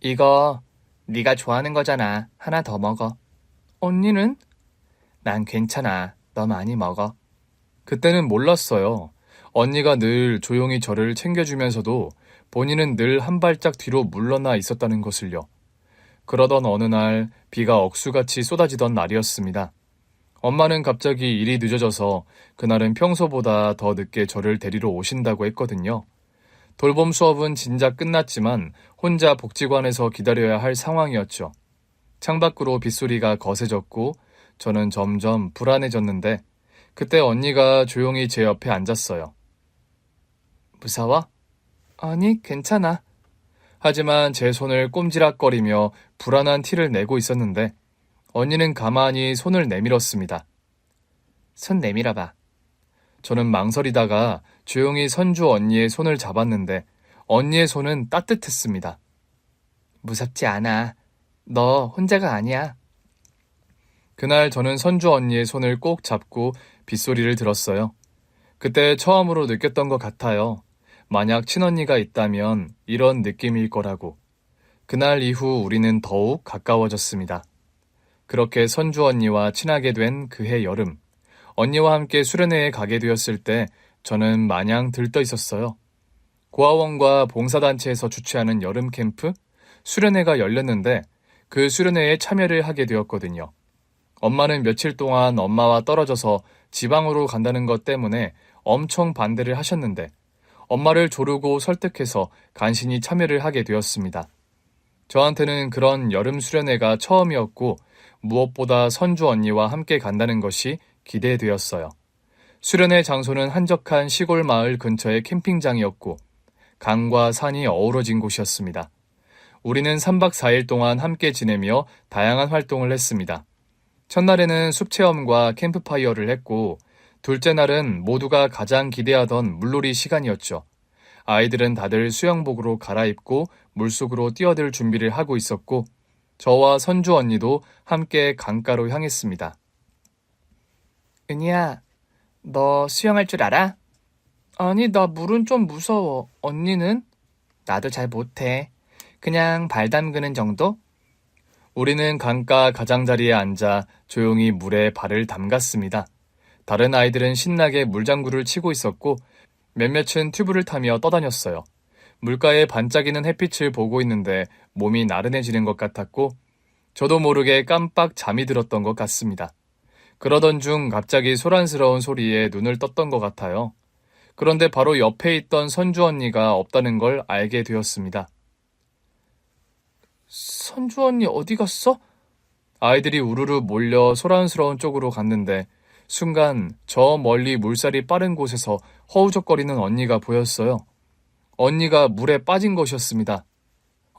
이거 네가 좋아하는 거잖아. 하나 더 먹어. 언니는? 난 괜찮아. 너 많이 먹어. 그때는 몰랐어요. 언니가 늘 조용히 저를 챙겨주면서도 본인은 늘 한 발짝 뒤로 물러나 있었다는 것을요. 그러던 어느 날 비가 억수같이 쏟아지던 날이었습니다. 엄마는 갑자기 일이 늦어져서 그날은 평소보다 더 늦게 저를 데리러 오신다고 했거든요. 돌봄 수업은 진작 끝났지만 혼자 복지관에서 기다려야 할 상황이었죠. 창밖으로 빗소리가 거세졌고 저는 점점 불안해졌는데 그때 언니가 조용히 제 옆에 앉았어요. 무서워? 아니, 괜찮아. 하지만 제 손을 꼼지락거리며 불안한 티를 내고 있었는데 언니는 가만히 손을 내밀었습니다. 손 내밀어봐. 저는 망설이다가 조용히 선주 언니의 손을 잡았는데 언니의 손은 따뜻했습니다. 무섭지 않아. 너 혼자가 아니야. 그날 저는 선주 언니의 손을 꼭 잡고 빗소리를 들었어요. 그때 처음으로 느꼈던 것 같아요. 만약 친언니가 있다면 이런 느낌일 거라고. 그날 이후 우리는 더욱 가까워졌습니다. 그렇게 선주 언니와 친하게 된 그해 여름, 언니와 함께 수련회에 가게 되었을 때 저는 마냥 들떠 있었어요. 고아원과 봉사단체에서 주최하는 여름 캠프, 수련회가 열렸는데 그 수련회에 참여를 하게 되었거든요. 엄마는 며칠 동안 엄마와 떨어져서 지방으로 간다는 것 때문에 엄청 반대를 하셨는데 엄마를 조르고 설득해서 간신히 참여를 하게 되었습니다. 저한테는 그런 여름 수련회가 처음이었고 무엇보다 선주 언니와 함께 간다는 것이 기대되었어요. 수련회 장소는 한적한 시골 마을 근처의 캠핑장이었고 강과 산이 어우러진 곳이었습니다. 우리는 3박 4일 동안 함께 지내며 다양한 활동을 했습니다. 첫날에는 숲 체험과 캠프파이어를 했고 둘째 날은 모두가 가장 기대하던 물놀이 시간이었죠. 아이들은 다들 수영복으로 갈아입고 물속으로 뛰어들 준비를 하고 있었고 저와 선주 언니도 함께 강가로 향했습니다. 은희야, 너 수영할 줄 알아? 아니, 나 물은 좀 무서워. 언니는? 나도 잘 못해. 그냥 발 담그는 정도? 우리는 강가 가장자리에 앉아 조용히 물에 발을 담갔습니다. 다른 아이들은 신나게 물장구를 치고 있었고 몇몇은 튜브를 타며 떠다녔어요. 물가에 반짝이는 햇빛을 보고 있는데 몸이 나른해지는 것 같았고 저도 모르게 깜빡 잠이 들었던 것 같습니다. 그러던 중 갑자기 소란스러운 소리에 눈을 떴던 것 같아요. 그런데 바로 옆에 있던 선주 언니가 없다는 걸 알게 되었습니다. 선주 언니 어디 갔어? 아이들이 우르르 몰려 소란스러운 쪽으로 갔는데 순간 저 멀리 물살이 빠른 곳에서 허우적거리는 언니가 보였어요. 언니가 물에 빠진 것이었습니다.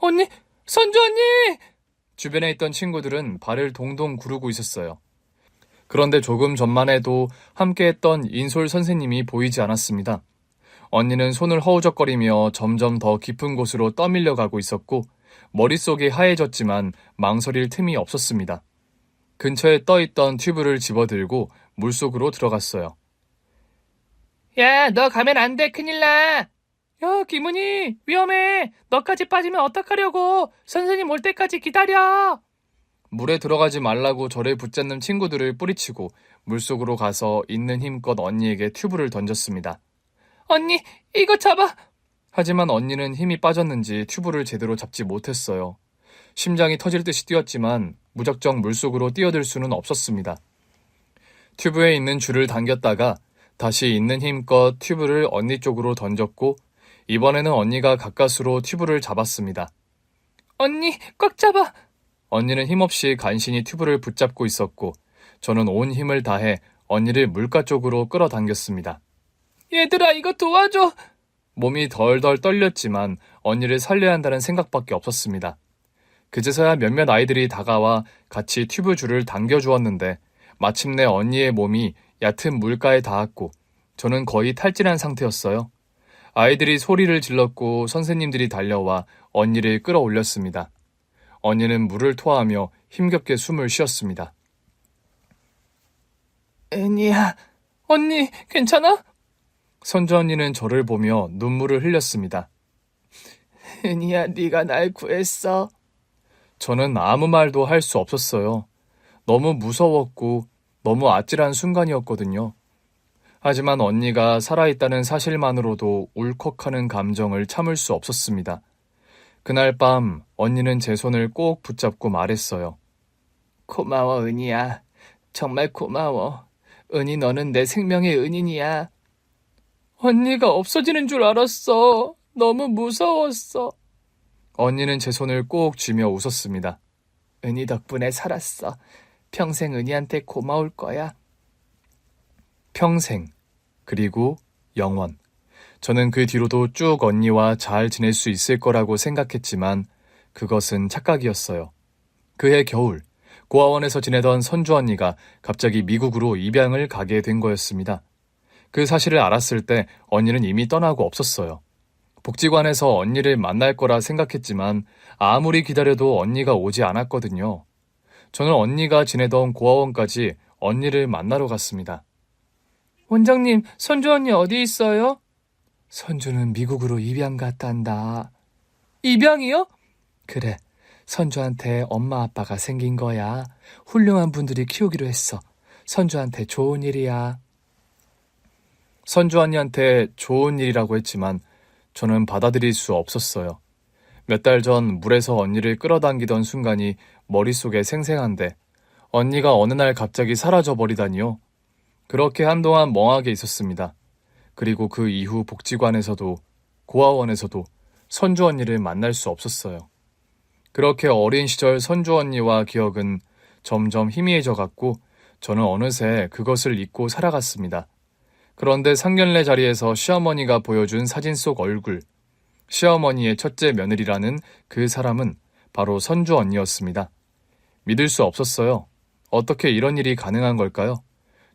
언니, 선주 언니! 주변에 있던 친구들은 발을 동동 구르고 있었어요. 그런데 조금 전만 해도 함께했던 인솔 선생님이 보이지 않았습니다. 언니는 손을 허우적거리며 점점 더 깊은 곳으로 떠밀려 가고 있었고 머릿속이 하얘졌지만 망설일 틈이 없었습니다. 근처에 떠있던 튜브를 집어들고 물속으로 들어갔어요. 야, 너 가면 안 돼. 큰일 나. 야, 김은희, 위험해. 너까지 빠지면 어떡하려고. 선생님 올 때까지 기다려. 물에 들어가지 말라고 저를 붙잡는 친구들을 뿌리치고 물속으로 가서 있는 힘껏 언니에게 튜브를 던졌습니다. 언니, 이거 잡아. 하지만 언니는 힘이 빠졌는지 튜브를 제대로 잡지 못했어요. 심장이 터질 듯이 뛰었지만 무작정 물속으로 뛰어들 수는 없었습니다. 튜브에 있는 줄을 당겼다가 다시 있는 힘껏 튜브를 언니 쪽으로 던졌고 이번에는 언니가 가까스로 튜브를 잡았습니다. 언니, 꽉 잡아! 언니는 힘없이 간신히 튜브를 붙잡고 있었고 저는 온 힘을 다해 언니를 물가 쪽으로 끌어당겼습니다. 얘들아, 이거 도와줘! 몸이 덜덜 떨렸지만 언니를 살려야 한다는 생각밖에 없었습니다. 그제서야 몇몇 아이들이 다가와 같이 튜브 줄을 당겨주었는데 마침내 언니의 몸이 얕은 물가에 닿았고 저는 거의 탈진한 상태였어요. 아이들이 소리를 질렀고 선생님들이 달려와 언니를 끌어올렸습니다. 언니는 물을 토하며 힘겹게 숨을 쉬었습니다. 은희야, 언니, 괜찮아? 선주 언니는 저를 보며 눈물을 흘렸습니다. 은희야, 네가 날 구했어. 저는 아무 말도 할 수 없었어요. 너무 무서웠고 너무 아찔한 순간이었거든요. 하지만 언니가 살아있다는 사실만으로도 울컥하는 감정을 참을 수 없었습니다. 그날 밤 언니는 제 손을 꼭 붙잡고 말했어요. 고마워, 은희야. 정말 고마워. 은희, 너는 내 생명의 은인이야. 언니가 없어지는 줄 알았어. 너무 무서웠어. 언니는 제 손을 꼭 쥐며 웃었습니다. 은희 덕분에 살았어. 평생 은희한테 고마울 거야. 평생, 그리고 영원. 저는 그 뒤로도 쭉 언니와 잘 지낼 수 있을 거라고 생각했지만 그것은 착각이었어요. 그해 겨울, 고아원에서 지내던 선주 언니가 갑자기 미국으로 입양을 가게 된 거였습니다. 그 사실을 알았을 때 언니는 이미 떠나고 없었어요. 복지관에서 언니를 만날 거라 생각했지만 아무리 기다려도 언니가 오지 않았거든요. 저는 언니가 지내던 고아원까지 언니를 만나러 갔습니다. 원장님, 선주 언니 어디 있어요? 선주는 미국으로 입양 갔단다. 입양이요? 그래, 선주한테 엄마 아빠가 생긴 거야. 훌륭한 분들이 키우기로 했어. 선주한테 좋은 일이야. 선주 언니한테 좋은 일이라고 했지만 저는 받아들일 수 없었어요. 몇 달 전 물에서 언니를 끌어당기던 순간이 머릿속에 생생한데 언니가 어느 날 갑자기 사라져 버리다니요. 그렇게 한동안 멍하게 있었습니다. 그리고 그 이후 복지관에서도 고아원에서도 선주 언니를 만날 수 없었어요. 그렇게 어린 시절 선주 언니와 기억은 점점 희미해져 갔고 저는 어느새 그것을 잊고 살아갔습니다. 그런데 상견례 자리에서 시어머니가 보여준 사진 속 얼굴, 시어머니의 첫째 며느리라는 그 사람은 바로 선주 언니였습니다. 믿을 수 없었어요. 어떻게 이런 일이 가능한 걸까요?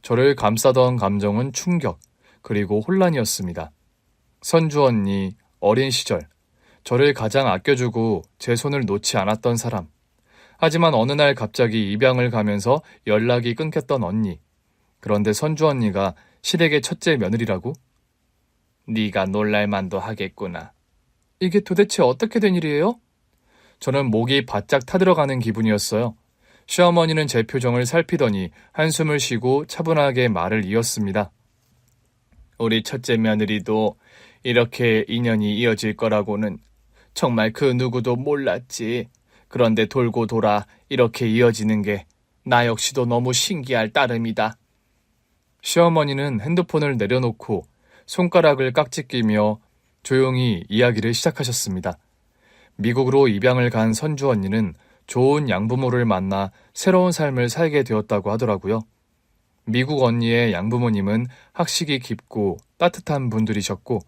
저를 감싸던 감정은 충격, 그리고 혼란이었습니다. 선주 언니, 어린 시절, 저를 가장 아껴주고 제 손을 놓지 않았던 사람. 하지만 어느 날 갑자기 입양을 가면서 연락이 끊겼던 언니. 그런데 선주 언니가 시댁의 첫째 며느리라고? 네가 놀랄만도 하겠구나. 이게 도대체 어떻게 된 일이에요? 저는 목이 바짝 타들어가는 기분이었어요. 시어머니는 제 표정을 살피더니 한숨을 쉬고 차분하게 말을 이었습니다. 우리 첫째 며느리도 이렇게 인연이 이어질 거라고는 정말 그 누구도 몰랐지. 그런데 돌고 돌아 이렇게 이어지는 게 나 역시도 너무 신기할 따름이다. 시어머니는 핸드폰을 내려놓고 손가락을 깍지 끼며 조용히 이야기를 시작하셨습니다. 미국으로 입양을 간 선주 언니는 좋은 양부모를 만나 새로운 삶을 살게 되었다고 하더라고요. 미국 언니의 양부모님은 학식이 깊고 따뜻한 분들이셨고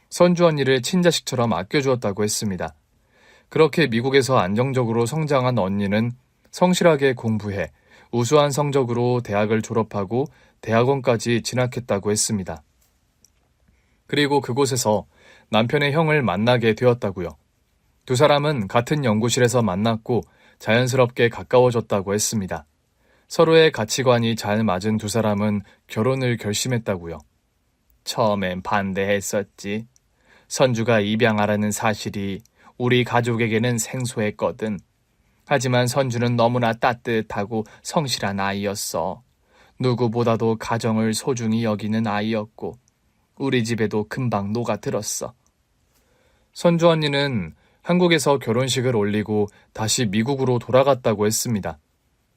선주 언니를 친자식처럼 아껴주었다고 했습니다. 그렇게 미국에서 안정적으로 성장한 언니는 성실하게 공부해 우수한 성적으로 대학을 졸업하고 대학원까지 진학했다고 했습니다. 그리고 그곳에서 남편의 형을 만나게 되었다고요. 두 사람은 같은 연구실에서 만났고 자연스럽게 가까워졌다고 했습니다. 서로의 가치관이 잘 맞은 두 사람은 결혼을 결심했다고요. 처음엔 반대했었지. 선주가 입양하라는 사실이 우리 가족에게는 생소했거든. 하지만 선주는 너무나 따뜻하고 성실한 아이였어. 누구보다도 가정을 소중히 여기는 아이였고 우리 집에도 금방 녹아들었어. 선주 언니는 한국에서 결혼식을 올리고 다시 미국으로 돌아갔다고 했습니다.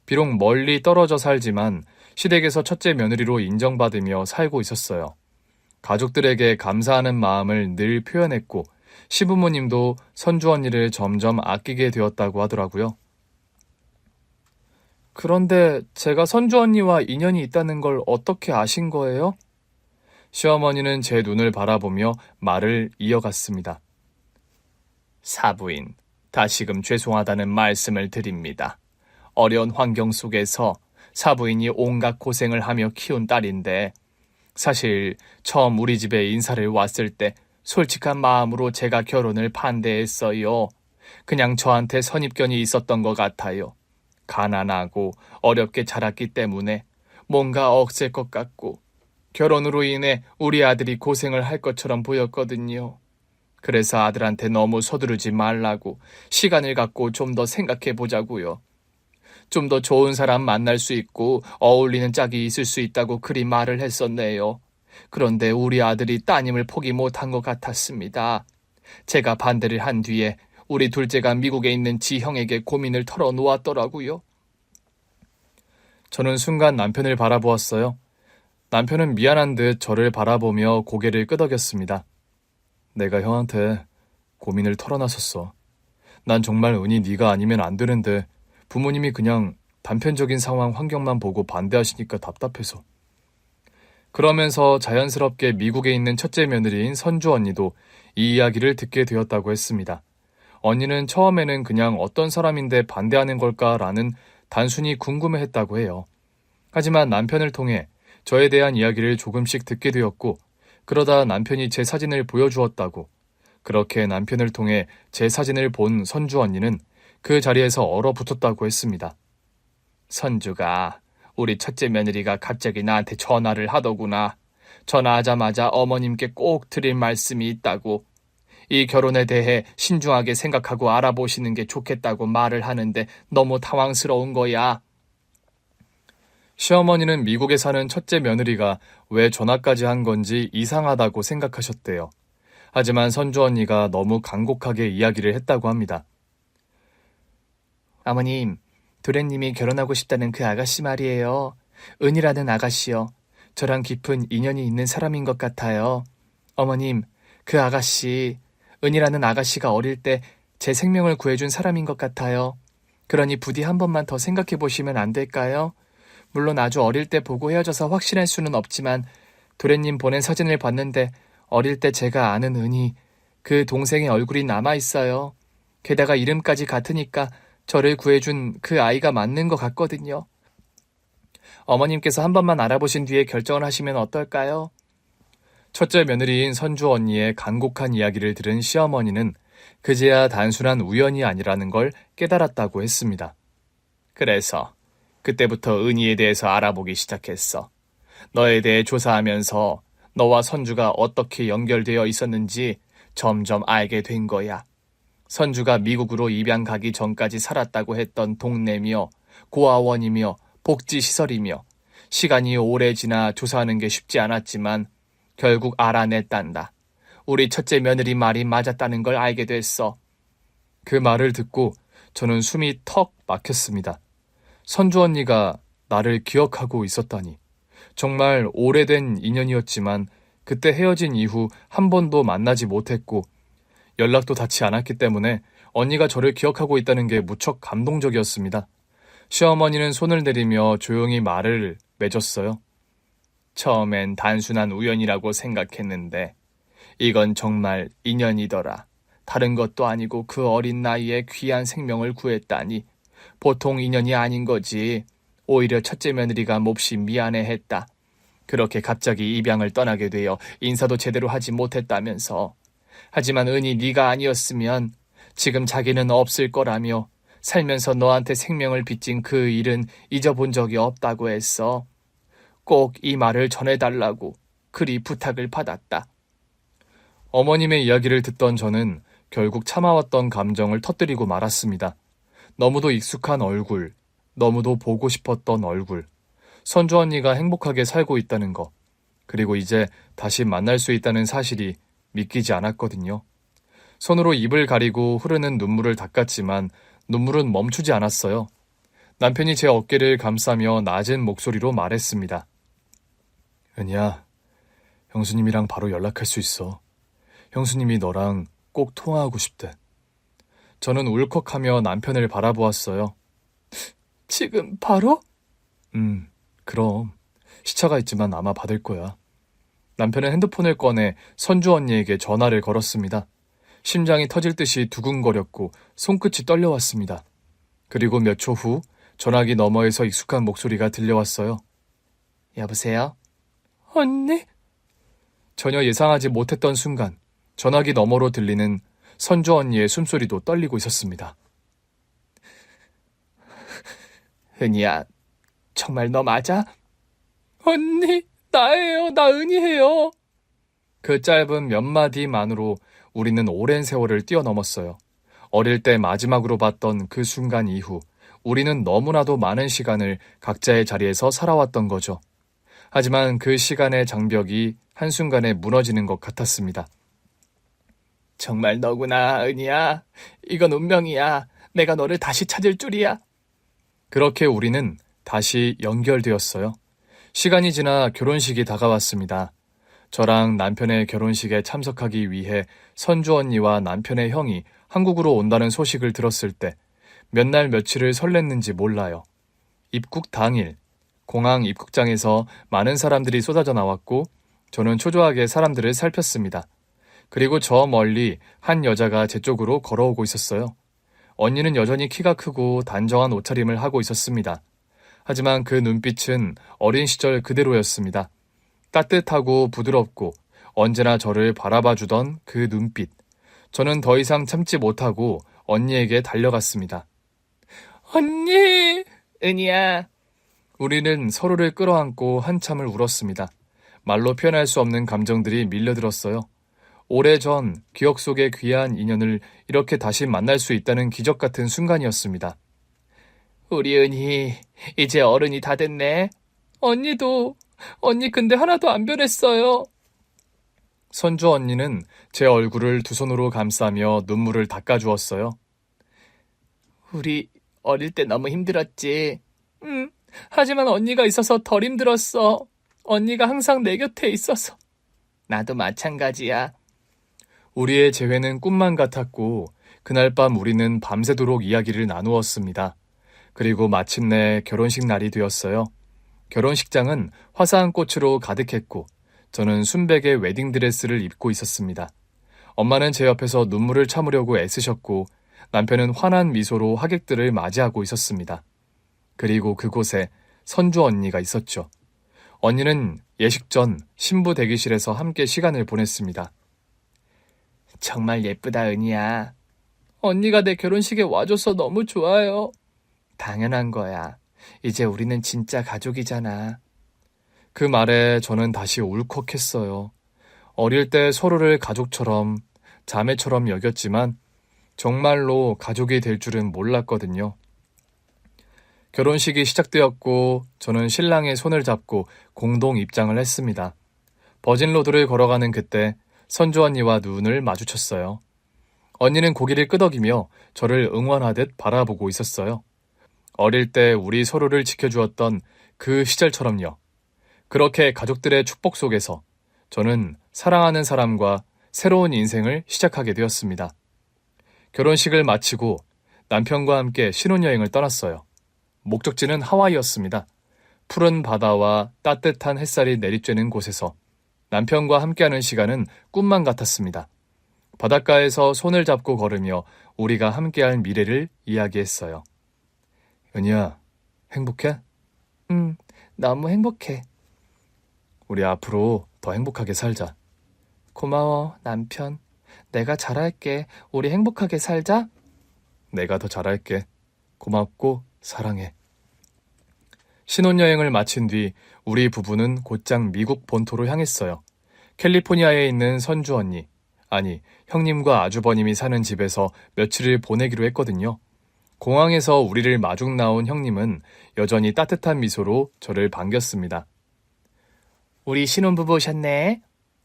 비록 멀리 떨어져 살지만 시댁에서 첫째 며느리로 인정받으며 살고 있었어요. 가족들에게 감사하는 마음을 늘 표현했고 시부모님도 선주 언니를 점점 아끼게 되었다고 하더라고요. 그런데 제가 선주 언니와 인연이 있다는 걸 어떻게 아신 거예요? 시어머니는 제 눈을 바라보며 말을 이어갔습니다. 사부인, 다시금 죄송하다는 말씀을 드립니다. 어려운 환경 속에서 사부인이 온갖 고생을 하며 키운 딸인데 사실 처음 우리 집에 인사를 왔을 때 솔직한 마음으로 제가 결혼을 반대했어요. 그냥 저한테 선입견이 있었던 것 같아요. 가난하고 어렵게 자랐기 때문에 뭔가 억셀 것 같고 결혼으로 인해 우리 아들이 고생을 할 것처럼 보였거든요. 그래서 아들한테 너무 서두르지 말라고 시간을 갖고 좀 더 생각해 보자고요. 좀 더 좋은 사람 만날 수 있고 어울리는 짝이 있을 수 있다고 그리 말을 했었네요. 그런데 우리 아들이 따님을 포기 못한 것 같았습니다. 제가 반대를 한 뒤에 우리 둘째가 미국에 있는 지형에게 고민을 털어놓았더라고요. 저는 순간 남편을 바라보았어요. 남편은 미안한 듯 저를 바라보며 고개를 끄덕였습니다. 내가 형한테 고민을 털어놨었어. 난 정말 은희 네가 아니면 안 되는데 부모님이 그냥 단편적인 상황 환경만 보고 반대하시니까 답답해서. 그러면서 자연스럽게 미국에 있는 첫째 며느리인 선주 언니도 이 이야기를 듣게 되었다고 했습니다. 언니는 처음에는 그냥 어떤 사람인데 반대하는 걸까라는 단순히 궁금해했다고 해요. 하지만 남편을 통해 저에 대한 이야기를 조금씩 듣게 되었고 그러다 남편이 제 사진을 보여주었다고. 그렇게 남편을 통해 제 사진을 본 선주 언니는 그 자리에서 얼어붙었다고 했습니다. 선주가 우리 첫째 며느리가 갑자기 나한테 전화를 하더구나. 전화하자마자 어머님께 꼭 드릴 말씀이 있다고. 이 결혼에 대해 신중하게 생각하고 알아보시는 게 좋겠다고 말을 하는데 너무 당황스러운 거야. 시어머니는 미국에 사는 첫째 며느리가 왜 전화까지 한 건지 이상하다고 생각하셨대요. 하지만 선주 언니가 너무 간곡하게 이야기를 했다고 합니다. 어머님, 도련님이 결혼하고 싶다는 그 아가씨 말이에요. 은이라는 아가씨요. 저랑 깊은 인연이 있는 사람인 것 같아요. 어머님, 그 아가씨, 은이라는 아가씨가 어릴 때 제 생명을 구해준 사람인 것 같아요. 그러니 부디 한 번만 더 생각해 보시면 안 될까요? 물론 아주 어릴 때 보고 헤어져서 확신할 수는 없지만 도련님 보낸 사진을 봤는데 어릴 때 제가 아는 은이, 그 동생의 얼굴이 남아있어요. 게다가 이름까지 같으니까 저를 구해준 그 아이가 맞는 것 같거든요. 어머님께서 한 번만 알아보신 뒤에 결정을 하시면 어떨까요? 첫째 며느리인 선주 언니의 간곡한 이야기를 들은 시어머니는 그제야 단순한 우연이 아니라는 걸 깨달았다고 했습니다. 그래서 그때부터 은희에 대해서 알아보기 시작했어. 너에 대해 조사하면서 너와 선주가 어떻게 연결되어 있었는지 점점 알게 된 거야. 선주가 미국으로 입양 가기 전까지 살았다고 했던 동네며 고아원이며 복지시설이며 시간이 오래 지나 조사하는 게 쉽지 않았지만 결국 알아냈단다. 우리 첫째 며느리 말이 맞았다는 걸 알게 됐어. 그 말을 듣고 저는 숨이 턱 막혔습니다. 선주 언니가 나를 기억하고 있었다니. 정말 오래된 인연이었지만 그때 헤어진 이후 한 번도 만나지 못했고 연락도 닿지 않았기 때문에 언니가 저를 기억하고 있다는 게 무척 감동적이었습니다. 시어머니는 손을 내리며 조용히 말을 맺었어요. 처음엔 단순한 우연이라고 생각했는데 이건 정말 인연이더라. 다른 것도 아니고 그 어린 나이에 귀한 생명을 구했다니 보통 인연이 아닌 거지. 오히려 첫째 며느리가 몹시 미안해했다. 그렇게 갑자기 입양을 떠나게 되어 인사도 제대로 하지 못했다면서. 하지만 은희 네가 아니었으면 지금 자기는 없을 거라며 살면서 너한테 생명을 빚진 그 일은 잊어본 적이 없다고 했어. 꼭 이 말을 전해달라고 그리 부탁을 받았다. 어머님의 이야기를 듣던 저는 결국 참아왔던 감정을 터뜨리고 말았습니다. 너무도 익숙한 얼굴, 너무도 보고 싶었던 얼굴, 선주 언니가 행복하게 살고 있다는 거, 그리고 이제 다시 만날 수 있다는 사실이 믿기지 않았거든요. 손으로 입을 가리고 흐르는 눈물을 닦았지만 눈물은 멈추지 않았어요. 남편이 제 어깨를 감싸며 낮은 목소리로 말했습니다. 은희야, 형수님이랑 바로 연락할 수 있어. 형수님이 너랑 꼭 통화하고 싶대. 저는 울컥하며 남편을 바라보았어요. 지금 바로? 그럼. 시차가 있지만 아마 받을 거야. 남편은 핸드폰을 꺼내 선주 언니에게 전화를 걸었습니다. 심장이 터질 듯이 두근거렸고 손끝이 떨려왔습니다. 그리고 몇 초 후 전화기 너머에서 익숙한 목소리가 들려왔어요. 여보세요? 언니? 전혀 예상하지 못했던 순간 전화기 너머로 들리는 선주 언니의 숨소리도 떨리고 있었습니다. 은희야, 정말 너 맞아? 언니, 나예요. 나 은희예요. 그 짧은 몇 마디만으로 우리는 오랜 세월을 뛰어넘었어요. 어릴 때 마지막으로 봤던 그 순간 이후 우리는 너무나도 많은 시간을 각자의 자리에서 살아왔던 거죠. 하지만 그 시간의 장벽이 한순간에 무너지는 것 같았습니다. 정말 너구나, 은희야. 이건 운명이야. 내가 너를 다시 찾을 줄이야. 그렇게 우리는 다시 연결되었어요. 시간이 지나 결혼식이 다가왔습니다. 저랑 남편의 결혼식에 참석하기 위해 선주 언니와 남편의 형이 한국으로 온다는 소식을 들었을 때 몇 날 며칠을 설렜는지 몰라요. 입국 당일, 공항 입국장에서 많은 사람들이 쏟아져 나왔고 저는 초조하게 사람들을 살폈습니다. 그리고 저 멀리 한 여자가 제 쪽으로 걸어오고 있었어요. 언니는 여전히 키가 크고 단정한 옷차림을 하고 있었습니다. 하지만 그 눈빛은 어린 시절 그대로였습니다. 따뜻하고 부드럽고 언제나 저를 바라봐주던 그 눈빛. 저는 더 이상 참지 못하고 언니에게 달려갔습니다. 언니! 은희야. 우리는 서로를 끌어안고 한참을 울었습니다. 말로 표현할 수 없는 감정들이 밀려들었어요. 오래전 기억 속의 귀한 인연을 이렇게 다시 만날 수 있다는 기적 같은 순간이었습니다. 우리 은희, 이제 어른이 다 됐네. 언니도, 언니 근데 하나도 안 변했어요. 선주 언니는 제 얼굴을 두 손으로 감싸며 눈물을 닦아주었어요. 우리 어릴 때 너무 힘들었지. 하지만 언니가 있어서 덜 힘들었어. 언니가 항상 내 곁에 있어서. 나도 마찬가지야. 우리의 재회는 꿈만 같았고 그날 밤 우리는 밤새도록 이야기를 나누었습니다. 그리고 마침내 결혼식 날이 되었어요. 결혼식장은 화사한 꽃으로 가득했고 저는 순백의 웨딩드레스를 입고 있었습니다. 엄마는 제 옆에서 눈물을 참으려고 애쓰셨고 남편은 환한 미소로 하객들을 맞이하고 있었습니다. 그리고 그곳에 선주 언니가 있었죠. 언니는 예식 전 신부 대기실에서 함께 시간을 보냈습니다. 정말 예쁘다, 은희야. 언니가 내 결혼식에 와줘서 너무 좋아요. 당연한 거야. 이제 우리는 진짜 가족이잖아. 그 말에 저는 다시 울컥했어요. 어릴 때 서로를 가족처럼, 자매처럼 여겼지만 정말로 가족이 될 줄은 몰랐거든요. 결혼식이 시작되었고 저는 신랑의 손을 잡고 공동 입장을 했습니다. 버진로드를 걸어가는 그때 선주 언니와 눈을 마주쳤어요. 언니는 고개를 끄덕이며 저를 응원하듯 바라보고 있었어요. 어릴 때 우리 서로를 지켜주었던 그 시절처럼요. 그렇게 가족들의 축복 속에서 저는 사랑하는 사람과 새로운 인생을 시작하게 되었습니다. 결혼식을 마치고 남편과 함께 신혼여행을 떠났어요. 목적지는 하와이였습니다. 푸른 바다와 따뜻한 햇살이 내리쬐는 곳에서 남편과 함께하는 시간은 꿈만 같았습니다. 바닷가에서 손을 잡고 걸으며 우리가 함께할 미래를 이야기했어요. 은희야, 행복해? 응, 너무 행복해. 우리 앞으로 더 행복하게 살자. 고마워, 남편. 내가 잘할게. 우리 행복하게 살자. 내가 더 잘할게. 고맙고 사랑해. 신혼여행을 마친 뒤 우리 부부는 곧장 미국 본토로 향했어요. 캘리포니아에 있는 선주 언니, 아니 형님과 아주버님이 사는 집에서 며칠을 보내기로 했거든요. 공항에서 우리를 마중 나온 형님은 여전히 따뜻한 미소로 저를 반겼습니다. 우리 신혼부부 오셨네.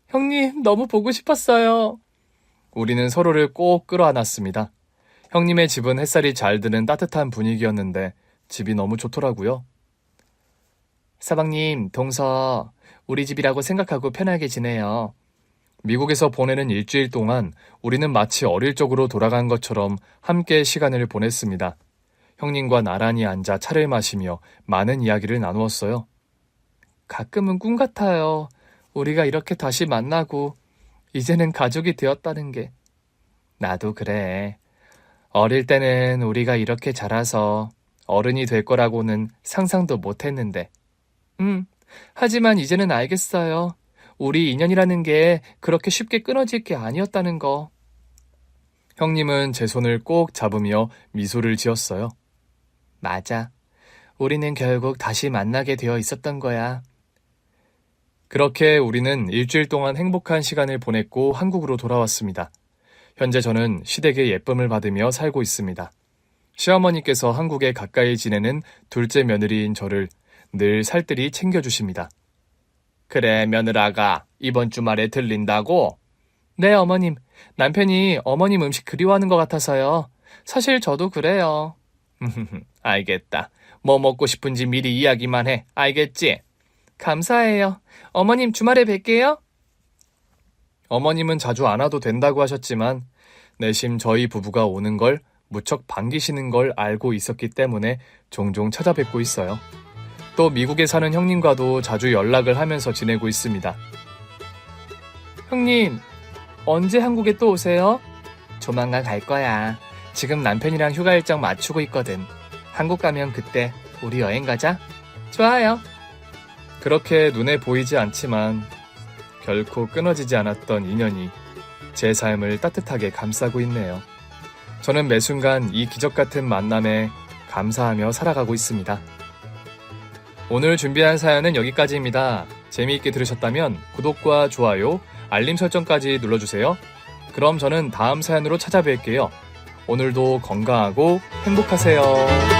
형님, 너무 보고 싶었어요. 우리는 서로를 꼭 끌어안았습니다. 형님의 집은 햇살이 잘 드는 따뜻한 분위기였는데 집이 너무 좋더라고요. 서방님, 동서, 우리 집이라고 생각하고 편하게 지내요. 미국에서 보내는 일주일 동안 우리는 마치 어릴 적으로 돌아간 것처럼 함께 시간을 보냈습니다. 형님과 나란히 앉아 차를 마시며 많은 이야기를 나누었어요. 가끔은 꿈 같아요. 우리가 이렇게 다시 만나고 이제는 가족이 되었다는 게. 나도 그래. 어릴 때는 우리가 이렇게 자라서 어른이 될 거라고는 상상도 못했는데. 하지만 이제는 알겠어요. 우리 인연이라는 게 그렇게 쉽게 끊어질 게 아니었다는 거. 형님은 제 손을 꼭 잡으며 미소를 지었어요. 맞아. 우리는 결국 다시 만나게 되어 있었던 거야. 그렇게 우리는 일주일 동안 행복한 시간을 보냈고 한국으로 돌아왔습니다. 현재 저는 시댁의 예쁨을 받으며 살고 있습니다. 시어머니께서 한국에 가까이 지내는 둘째 며느리인 저를 늘 살뜰히 챙겨주십니다. 그래, 며느라가 이번 주말에 들린다고? 네, 어머님. 남편이 어머님 음식 그리워하는 것 같아서요. 사실 저도 그래요. 알겠다. 뭐 먹고 싶은지 미리 이야기만 해. 알겠지? 감사해요. 어머님 주말에 뵐게요. 어머님은 자주 안 와도 된다고 하셨지만 내심 저희 부부가 오는 걸 무척 반기시는 걸 알고 있었기 때문에 종종 찾아뵙고 있어요. 또 미국에 사는 형님과도 자주 연락을 하면서 지내고 있습니다. 형님, 언제 한국에 또 오세요? 조만간 갈 거야. 지금 남편이랑 휴가 일정 맞추고 있거든. 한국 가면 그때 우리 여행 가자. 좋아요. 그렇게 눈에 보이지 않지만 결코 끊어지지 않았던 인연이 제 삶을 따뜻하게 감싸고 있네요. 저는 매 순간 이 기적 같은 만남에 감사하며 살아가고 있습니다. 오늘 준비한 사연은 여기까지입니다. 재미있게 들으셨다면 구독과 좋아요, 알림 설정까지 눌러주세요. 그럼 저는 다음 사연으로 찾아뵐게요. 오늘도 건강하고 행복하세요.